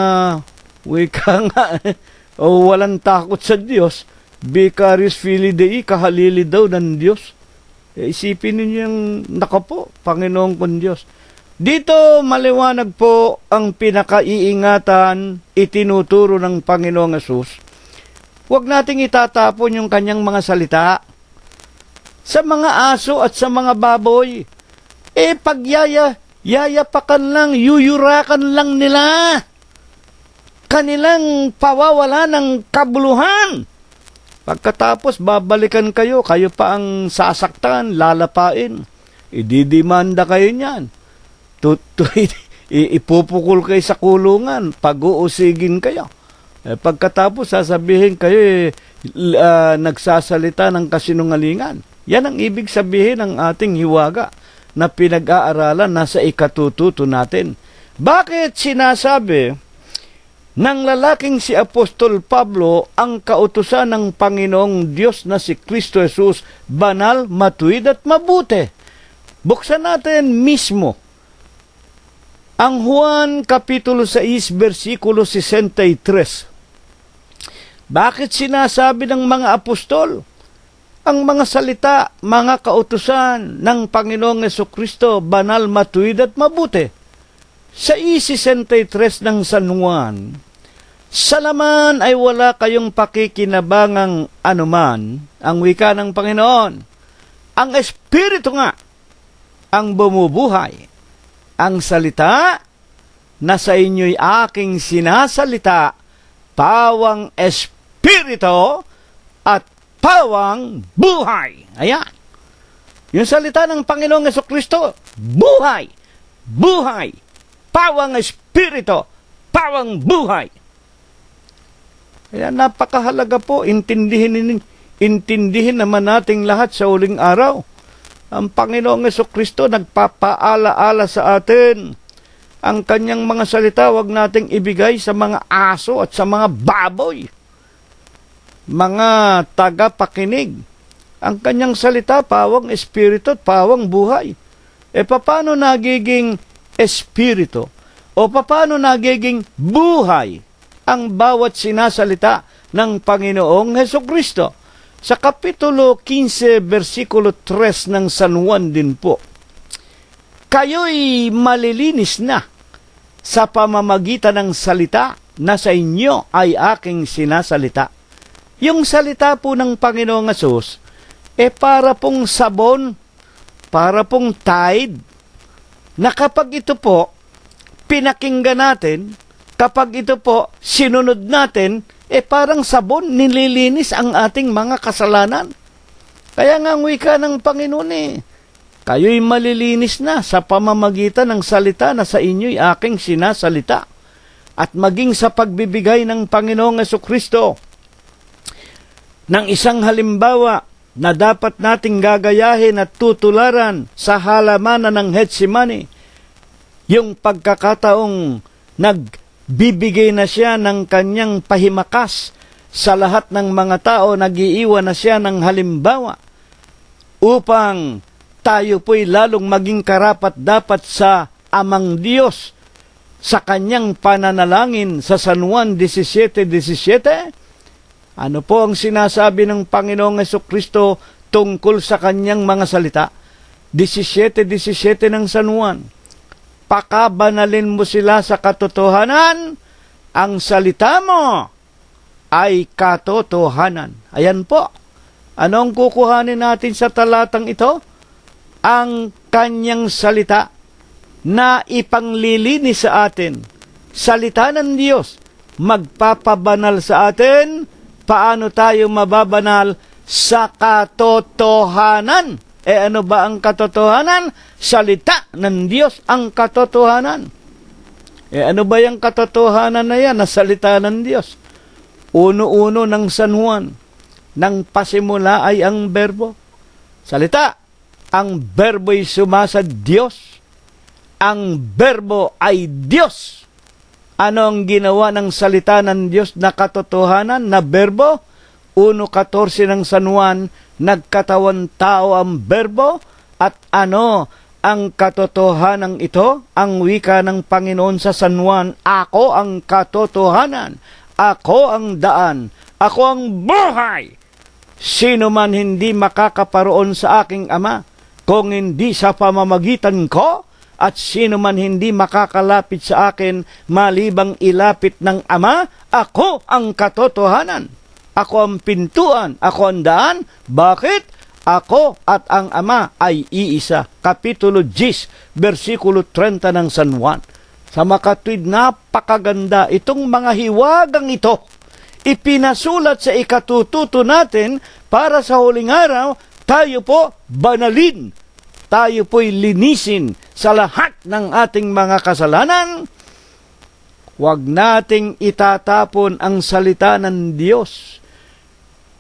wika nga o walang takot sa Diyos. Vicarius Filii Dei, kahalili daw ng Diyos. Isipin ninyo yung nakapo, Panginoong kong Diyos. Dito maliwanag po ang pinakaiingatan itinuturo ng Panginoong Hesus. Huwag nating itatapon yung kanyang mga salita sa mga aso at sa mga baboy. Yayapakan lang, yuyurakan lang nila. Kanilang pawawala ng kabuluhan. Pagkatapos babalikan kayo pa ang sasaktan, lalapain. Ididimanda kayo niyan. Ipupukul kayo sa kulungan, pag-uusigin kayo. Pagkatapos sasabihin kayo nagsasalita ng kasinungalingan. Yan ang ibig sabihin ng ating hiwaga na pinag-aaralan nasa ikatututo natin. Bakit sinasabi ng lalaking si Apostol Pablo ang kautusan ng Panginoong Diyos na si Kristo Jesus banal, matuwid at mabuti? Buksan natin mismo ang Juan Kapitulo 6, versikulo 63. Bakit sinasabi ng mga apostol ang mga salita, mga kautusan ng Panginoong Hesukristo, banal, matuwid at mabuti? Sa 63 ng San Juan, sa laman ay wala kayong pakikinabangang anuman, ang wika ng Panginoon. Ang Espiritu nga ang bumubuhay. Ang salita na sa inyo'y aking sinasalita, pawang Espiritu at pawang buhay. Ayan. Yung salita ng Panginoong Hesukristo, buhay, buhay, pawang Espiritu, pawang buhay. Kaya napakahalaga po, intindihin naman nating lahat sa huling araw. Ang Panginoong Hesukristo nagpapaala-ala sa atin. Ang kanyang mga salita, wag nating ibigay sa mga aso at sa mga baboy. Mga tagapakinig. Ang kanyang salita, pawang Espiritu at pawang buhay. Paano nagiging Espiritu? O paano nagiging buhay ang bawat sinasalita ng Panginoong Hesukristo? Sa Kapitulo 15, versikulo 3 ng San Juan din po, kayo'y malilinis na sa pamamagitan ng salita na sa inyo ay aking sinasalita. Yung salita po ng Panginoong Hesus, para pong sabon, para pong tide, na kapag ito po, pinakinggan natin, kapag ito po, sinunod natin, parang sabon, nililinis ang ating mga kasalanan. Kaya nga ang wika ng Panginoon kayo'y malilinis na sa pamamagitan ng salita na sa inyo'y aking sinasalita. At maging sa pagbibigay ng Panginoong Jesucristo ng isang halimbawa na dapat nating gagayahin at tutularan sa halamanan ng Getsemani, yung pagkakataong nagbibigay na siya ng kanyang pahimakas sa lahat ng mga tao, nag-iiwan na siya ng halimbawa upang tayo po'y lalong maging karapat dapat sa Amang Diyos sa kanyang pananalangin sa San Juan 17:17. Ano po ang sinasabi ng Panginoong Jesucristo tungkol sa kanyang mga salita? 17:17 ng San Juan. Pakabanalin mo sila sa katotohanan, ang salita mo ay katotohanan. Ayan po. Ano ang kukuhanin natin sa talatang ito? Ang kanyang salita na ipanglilinis sa atin. Salita ng Diyos, magpapabanal sa atin. Paano tayo mababanal? Sa katotohanan. Ano ba ang katotohanan? Salita ng Diyos ang katotohanan. Ano ba yung katotohanan na yan na salita ng Diyos? Uno-uno ng San Juan, nang pasimula ay ang berbo. Salita, ang berbo'y sumasa Diyos. Ang berbo ay Diyos. Ano ang ginawa ng salita ng Diyos na katotohanan, na berbo? 1:14 ng San Juan, nagkatawan tao ang berbo. At ano ang katotohanan ito? Ang wika ng Panginoon sa San Juan, ako ang katotohanan, ako ang daan, ako ang buhay. Sino man hindi makakaparoon sa aking Ama, kung hindi sa pamamagitan ko, at sino man hindi makakalapit sa akin malibang ilapit ng Ama, ako ang katotohanan. Ako ang pintuan, ako ang daan. Bakit? Ako at ang Ama ay iisa. Kapitulo 10, versikulo 30 ng San Juan. Sa makatwid, napakaganda itong mga hiwagang ito. Ipinasulat sa ikatututo natin para sa huling araw, tayo po banalin. Tayo po'y linisin sa lahat ng ating mga kasalanan. Huwag nating itatapon ang salita ng Diyos.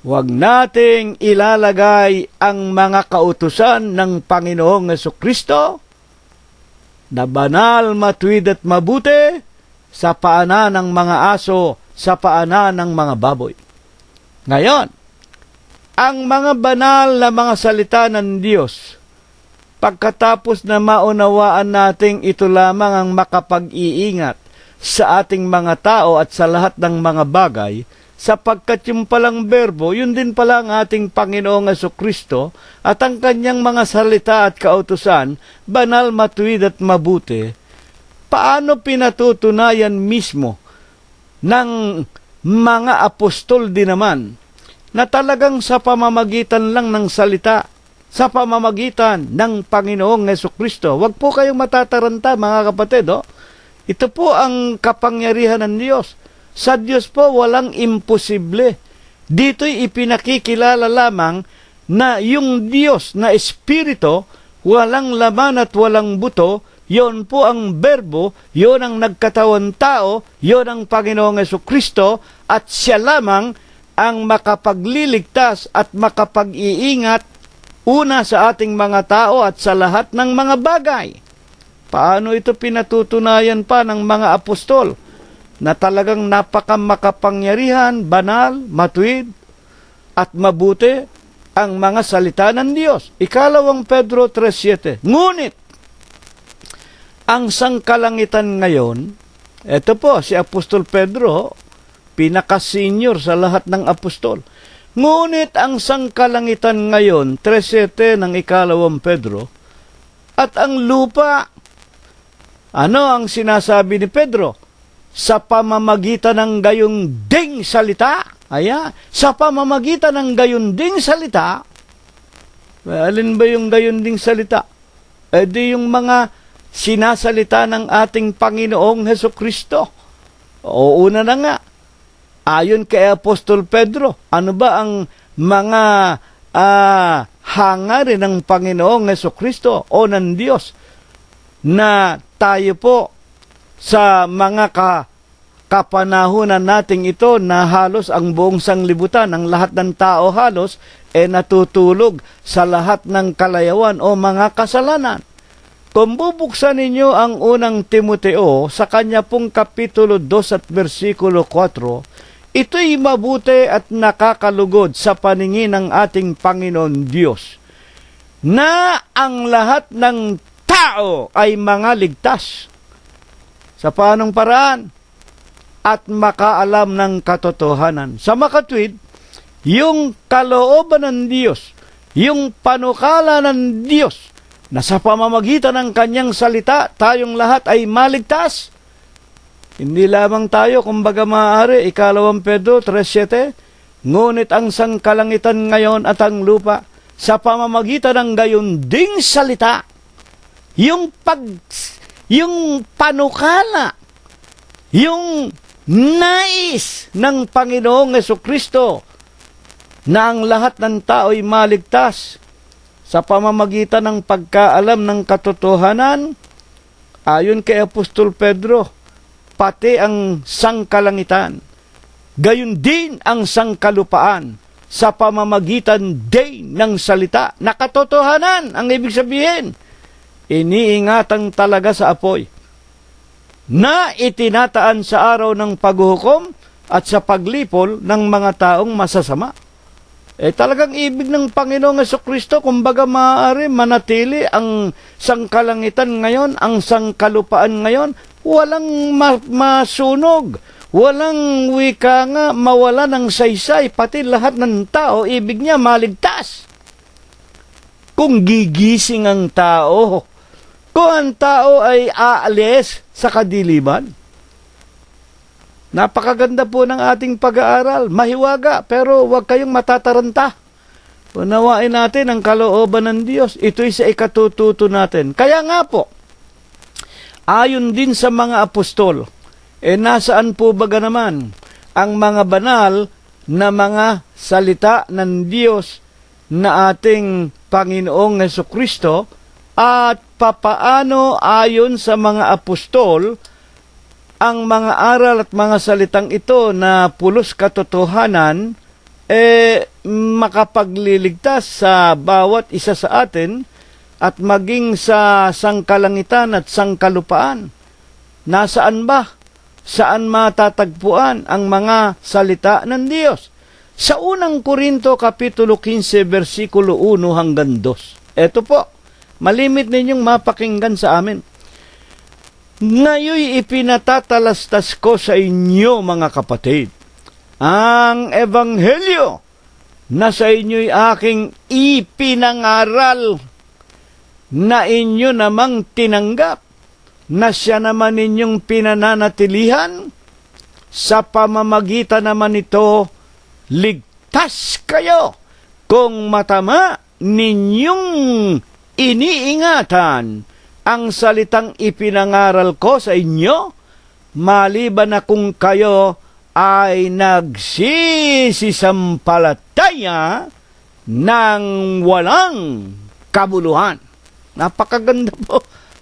Huwag nating ilalagay ang mga kautusan ng Panginoong Jesucristo na banal, matuwid at mabuti sa paanan ng mga aso, sa paanan ng mga baboy. Ngayon, ang mga banal na mga salita ng Diyos, pagkatapos na maunawaan nating ito lamang ang makapag-iingat sa ating mga tao at sa lahat ng mga bagay, sapagkat yung palang berbo, yun din pala ang ating Panginoong Jesucristo at ang kanyang mga salita at kautusan, banal, matuwid at mabuti. Paano pinatutunayan mismo ng mga apostol din naman na talagang sa pamamagitan lang ng salita, sa pamamagitan ng Panginoong Jesucristo? Huwag po kayong matataranta, mga kapatid. Ito po ang kapangyarihan ng Diyos. Sa Diyos po, walang imposible. Dito'y ipinakikilala lamang na yung Diyos na Espiritu, walang laman at walang buto, yon po ang berbo, yon ang nagkatawan tao, yon ang Panginoong Jesucristo, at siya lamang ang makapagliligtas at makapag-iingat una sa ating mga tao at sa lahat ng mga bagay. Paano ito pinatutunayan pa ng mga apostol na talagang napakamakapangyarihan, banal, matuwid at mabuti ang mga salita ng Diyos? 2 Pedro 3:7. Ngunit ang sangkalangitan ngayon, ito po si Apostol Pedro, pinaka-senior sa lahat ng apostol. Ngunit ang sangkalangitan ngayon, 3:7 ng 2 Pedro, at ang lupa, ano ang sinasabi ni Pedro? sa pamamagitan ng gayong ding salita. Sa pamamagitan ng gayon ding salita. Alin ba yung gayon ding salita? Di yung mga sinasalita ng ating Panginoong Hesukristo. O una na nga, ayon kay Apostol Pedro, ano ba ang mga hangarin ng Panginoong Hesukristo o ng Diyos na tayo po sa mga kapanahunan nating ito na halos ang buong sanglibutan, ang lahat ng tao halos, natutulog sa lahat ng kalayawan o mga kasalanan. Kung bubuksan ninyo ang unang Timoteo sa kanya pong kapitulo 2 at versikulo 4, ito'y mabuti at nakakalugod sa paningin ng ating Panginoon Diyos, na ang lahat ng tao ay mga ligtas. Sa paanong paraan? At makaalam ng katotohanan. Sa makatwid, yung kalooban ng Diyos, yung panukala ng Diyos, na sa pamamagitan ng kanyang salita, tayong lahat ay maligtas. Hindi lamang tayo, kumbaga maaari, 2 Pedro 3:7, ngunit ang sangkalangitan ngayon at ang lupa, sa pamamagitan ng gayon ding salita, yung panukala, yung nais ng Panginoong Hesukristo na ang lahat ng tao ay maligtas sa pamamagitan ng pagkaalam ng katotohanan, ayon kay Apostol Pedro, pati ang sangkalangitan, gayon din ang sangkalupaan, sa pamamagitan din ng salita na katotohanan. Ang ibig sabihin, iniingatan talaga sa apoy na itinataan sa araw ng paghuhukom at sa paglipol ng mga taong masasama. Talagang ibig ng Panginoong Hesukristo, kumbaga maaari manatili ang sangkalangitan ngayon, ang sangkalupaan ngayon, walang masunog, walang wika nga, mawala ng saysay, pati lahat ng tao, ibig niya maligtas. Kung gigising ang tao, kung ang tao ay aalis sa kadiliman. Napakaganda po ng ating pag-aaral. Mahiwaga, pero huwag kayong matataranta. Unawain natin ang kalooban ng Diyos. Ito'y sa ikatututo natin. Kaya nga po, ayon din sa mga apostol, nasaan po baga naman ang mga banal na mga salita ng Diyos na ating Panginoong Hesukristo, at papaano ayon sa mga apostol ang mga aral at mga salitang ito na pulos katotohanan makapagliligtas sa bawat isa sa atin at maging sa sangkalangitan at sangkalupaan. Nasaan ba? Saan matatagpuan ang mga salita ng Diyos? Sa unang Korinto kapitulo 15 versikulo 1 hanggang 2. Ito po, malimit ninyong mapakinggan sa amin. Ngayoy ipinatatalastas ko sa inyo, mga kapatid, ang ebanghelyo na sa inyo'y aking ipinangaral, na inyo namang tinanggap, na siya naman ninyong pinananatilihan, sa pamamagitan naman nito, ligtas kayo kung matama ninyong iniingatan ang salitang ipinangaral ko sa inyo, maliban na kung kayo ay nagsisisampalataya ng walang kabuluhan.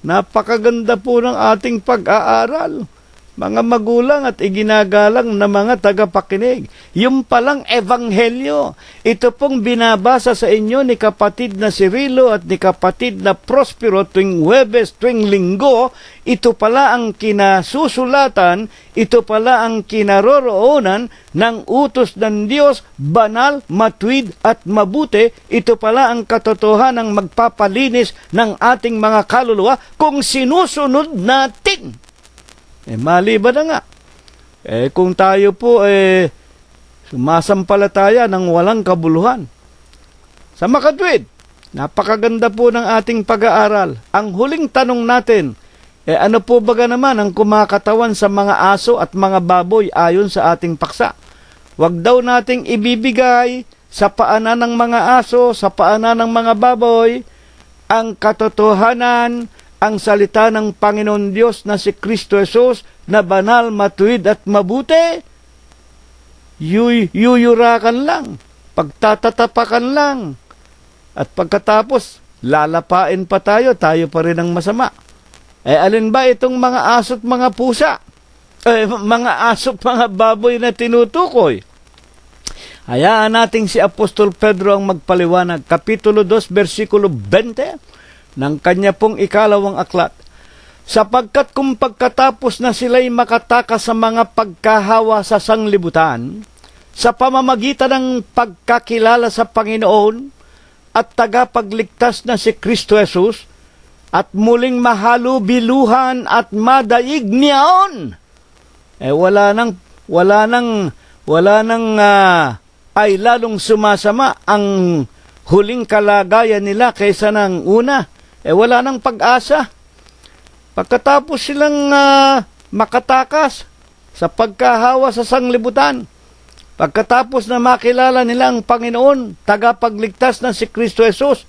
Napakaganda po ng ating pag-aaral, mga magulang at iginagalang na mga tagapakinig. Yung palang ebanghelyo, ito pong binabasa sa inyo ni kapatid na Cirilo at ni kapatid na Prospero tuwing Huwebes, tuwing Linggo, ito pala ang kinasusulatan, ito pala ang kinaroroonan ng utos ng Diyos, banal, matuwid at mabuti. Ito pala ang katotohanan ng magpapalinis ng ating mga kaluluwa kung sinusunod natin. Maliban na nga. Kung tayo po sumasampalataya ng walang kabuluhan. Sa makatwid, napakaganda po ng ating pag-aaral. Ang huling tanong natin, Ano po baga naman ang kumakatawan sa mga aso at mga baboy ayon sa ating paksa? Huwag daw nating ibibigay sa paanan ng mga aso, sa paanan ng mga baboy, ang katotohanan, ang salita ng Panginoon Diyos na si Kristo Jesus na banal, matuwid at mabuti. Yuyurakan lang, pagtatatapakan lang. At pagkatapos, lalapain pa tayo pa rin ang masama. Alin ba itong mga aso't mga pusa? Mga aso't mga baboy na tinutukoy? Hayaan nating si Apostol Pedro ang magpaliwanag, Kapitulo 2, versikulo 20, ng kanya pong ikalawang aklat. Sapagkat kung pagkatapos na sila'y makatakas sa mga pagkahawa sa sanglibutan, sa pamamagitan ng pagkakilala sa Panginoon at tagapagligtas na si Kristo Jesus, at muling mahalubiluhan at madaig niyaon, wala nang ay lalong sumasama ang huling kalagayan nila kaysa ng una. Wala nang pag-asa. Pagkatapos silang makatakas sa pagkahawa sa sanglibutan, pagkatapos na makilala nila ang Panginoon, tagapagligtas na si Kristo Jesus,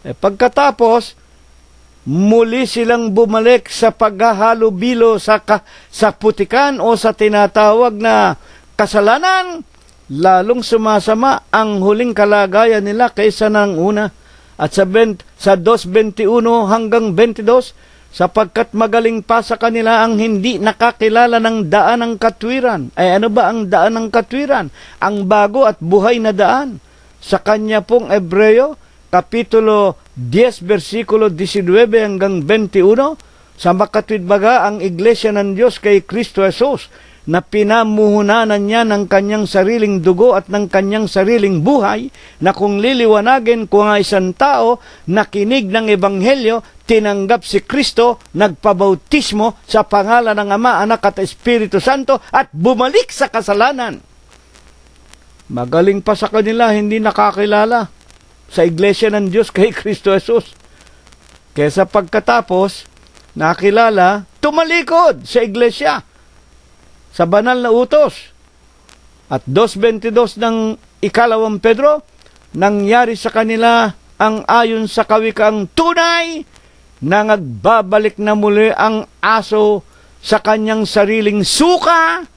pagkatapos, muli silang bumalik sa paghahalubilo sa putikan o sa tinatawag na kasalanan, lalong sumasama ang huling kalagayan nila kaysa ng una. At sa 2:21 hanggang 22, sapagkat magaling pa sa kanila ang hindi nakakilala ng daan ng katwiran. Ano ba ang daan ng katwiran? Ang bago at buhay na daan. Sa kanya pong Ebreo, Kapitulo 10, versikulo 19 hanggang 21, sa makatwid baga ang iglesia ng Diyos kay Kristo Jesus, na pinamuhunanan niya ng kanyang sariling dugo at ng kanyang sariling buhay, na kung liliwanagin kung ang isang tao nakinig ng Ebanghelyo, tinanggap si Kristo, nagpabautismo sa pangalan ng Ama, Anak at Espiritu Santo, at bumalik sa kasalanan. Magaling pa sa kanila, hindi nakakilala sa iglesia ng Diyos kay Kristo Jesus. Kesa pagkatapos, nakilala, tumalikod sa iglesia, sa banal na utos. At 2:22 ng ikalawang Pedro, nangyari sa kanila ang ayon sa kawikang tunay, na nagbabalik na muli ang aso sa kanyang sariling suka,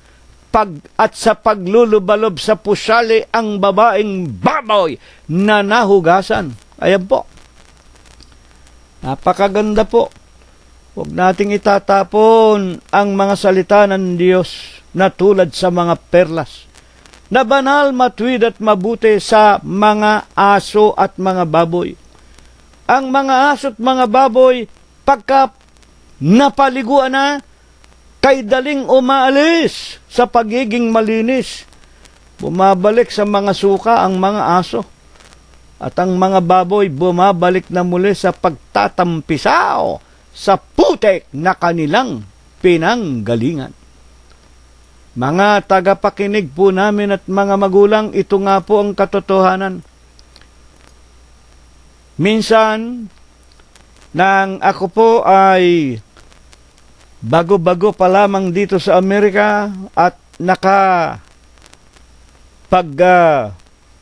at sa paglulubalob sa pusali ang babaeng baboy na nahugasan. Ayan po. Napakaganda po. Huwag nating itatapon ang mga salita ng Diyos na tulad sa mga perlas, na banal, matuwid at mabuti sa mga aso at mga baboy. Ang mga aso at mga baboy, pagka napaliguan na, kay daling umaalis sa pagiging malinis. Bumabalik sa mga suka ang mga aso. At ang mga baboy bumabalik na muli sa pagtatampisaw sa putek na kanilang pinanggalingan. Mga tagapakinig po namin at mga magulang, ito nga po ang katotohanan. Minsan, nang ako po ay bago-bago pa lamang dito sa Amerika at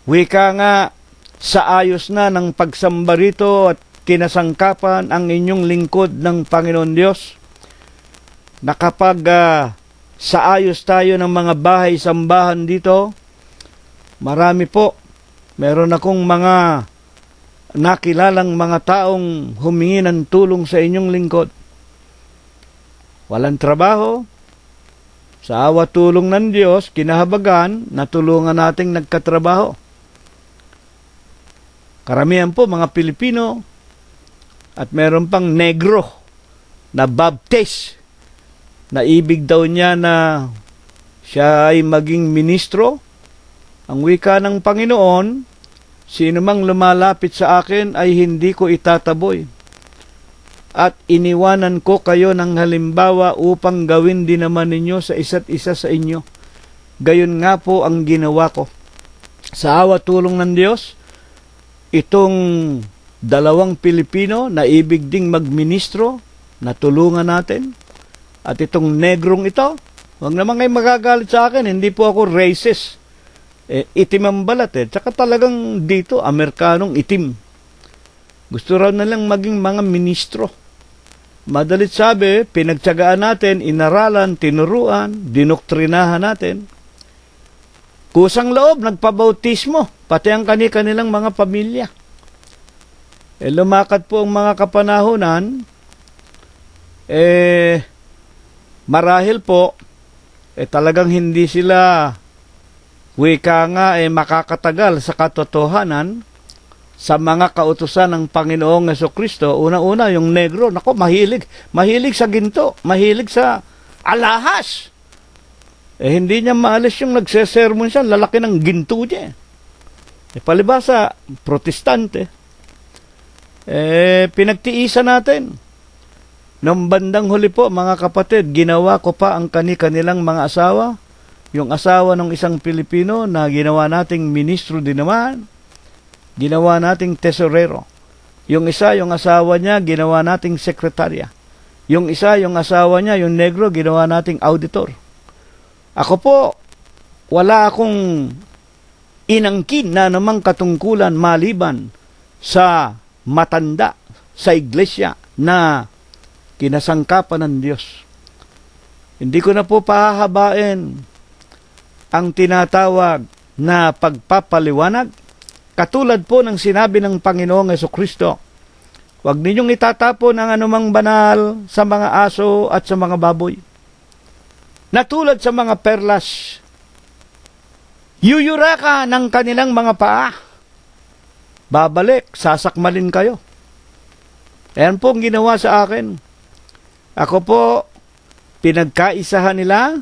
wika nga sa ayos na ng pagsamba rito at kinasangkapan ang inyong lingkod ng Panginoon Diyos, sa ayos tayo ng mga bahay-sambahan dito, marami po, meron akong mga nakilalang mga taong humingi ng tulong sa inyong lingkod. Walang trabaho. Sa awa tulong ng Diyos, kinahabagan, natulungan nating nagkatrabaho. Karamihan po mga Pilipino at meron pang negro na baptist na ibig daw niya na siya ay maging ministro. Ang wika ng Panginoon, sino mang lumalapit sa akin ay hindi ko itataboy. At iniwanan ko kayo ng halimbawa upang gawin din naman ninyo sa isa't isa sa inyo. Gayon nga po ang ginawa ko. Sa awa tulong ng Diyos, itong dalawang Pilipino na ibig ding magministro natulungan natin. At itong negrong ito, huwag naman kayo magagalit sa akin, hindi po ako racist. Itim ang balat Tsaka talagang dito, Amerikanong itim. Gusto raw nalang maging mga ministro. Madalit sabi, pinagtyagaan natin, inaralan, tinuruan, dinoktrinahan natin. Kusang loob, nagpabautismo, pati ang kanilang mga pamilya. Lumakad po ang mga kapanahunan, marahil po, talagang hindi sila wika nga makakatagal sa katotohanan sa mga kautusan ng Panginoong Jesucristo. Una-una, yung negro, nako, mahilig sa ginto, mahilig sa alahas. Hindi niya maalis yung nagsesermon siya, lalaki ng ginto niya. Palibasa, protestante. Pinagtiisan natin. Noong bandang huli po, mga kapatid, ginawa ko pa ang kanilang mga asawa. Yung asawa ng isang Pilipino na ginawa nating ministro din naman, ginawa nating tesorero. Yung isa, yung asawa niya, ginawa nating sekretarya. Yung isa, yung asawa niya, yung negro, ginawa nating auditor. Ako po, wala akong inangkin na namang katungkulan maliban sa matanda sa iglesia na kinasangkapan ng Diyos. Hindi ko na po pahahabain ang tinatawag na pagpapaliwanag, katulad po ng sinabi ng Panginoong Jesucristo, huwag ninyong itatapon ang anumang banal sa mga aso at sa mga baboy. Natulad sa mga perlas, yuyura ka ng kanilang mga paa. Babalik, sasakmalin kayo. Ayan po ang ginawa sa akin. Ako po, pinagkaisahan nila,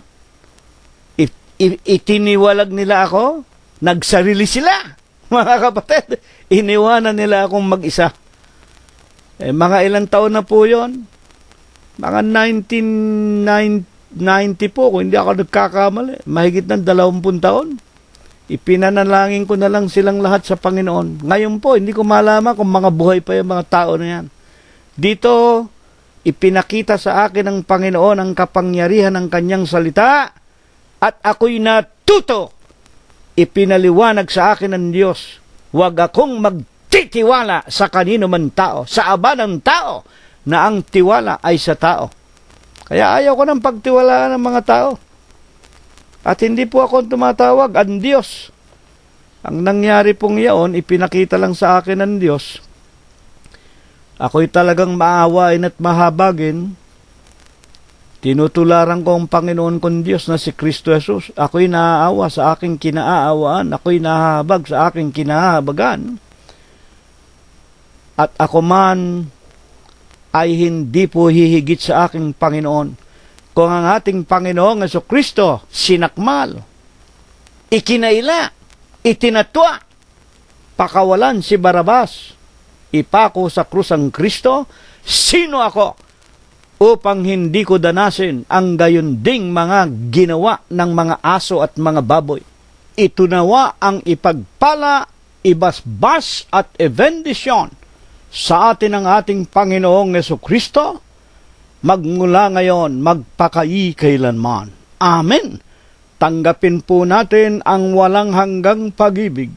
itiniwalag nila ako, nagsarili sila, mga kapatid. Iniwanan nila akong mag-isa. Mga ilang taon na po yon, mga 1990 po, kung hindi ako nagkakamali, mahigit ng 20 taon. Ipinanalangin ko na lang silang lahat sa Panginoon. Ngayon po, hindi ko malaman kung mga buhay pa yung mga tao na yan. Dito, ipinakita sa akin ng Panginoon ang kapangyarihan ng kanyang salita, at ako'y natuto. Ipinaliwanag sa akin ng Diyos, huwag akong magtitiwala sa kanino man tao, sa aba ng tao, na ang tiwala ay sa tao. Kaya ayaw ko ng pagtiwalaan ng mga tao. At hindi po ako tumatawag, ang Diyos. Ang nangyari pong iyon, ipinakita lang sa akin ng Diyos. Ako'y talagang maawain at mahabagin. Tinutularan ko ang Panginoon kong Diyos na si Kristo Jesus. Ako'y naaawa sa aking kinaaawaan. Ako'y nahahabag sa aking kinahabagan. At ako man ay hindi po hihigit sa aking Panginoon. Kung ang ating Panginoong Jesucristo sinakmal, ikinaila, itinatwa, pakawalan si Barabas, ipako sa krus ang Kristo, sino ako upang hindi ko danasin ang gayunding mga ginawa ng mga aso at mga baboy? Ito nawa ang ipagpala, ibasbas at ebendisyon sa atin ng ating Panginoong Jesucristo, magmula ngayon, magpakai kailanman. Amen. Tanggapin po natin ang walang hanggang pag-ibig,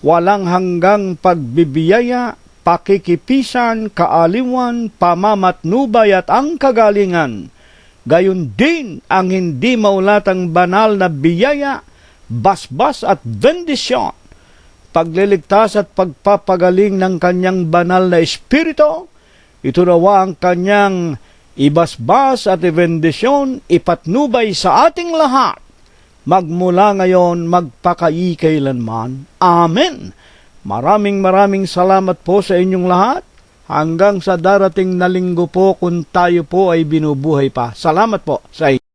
walang hanggang pagbibiyaya, pakikipisan, kaaliwan, pamamatnubay at ang kagalingan. Gayon din ang hindi maulatang banal na biyaya, basbas at bendisyon, pagliligtas at pagpapagaling ng kanyang banal na espiritu. Ito nawa ang kanyang ibasbas at ibendisyon, ipatnubay sa ating lahat, magmula ngayon, magpakai kailanman. Amen. Maraming salamat po sa inyong lahat. Hanggang sa darating na linggo po kung tayo po ay binubuhay pa. Salamat po sa inyo.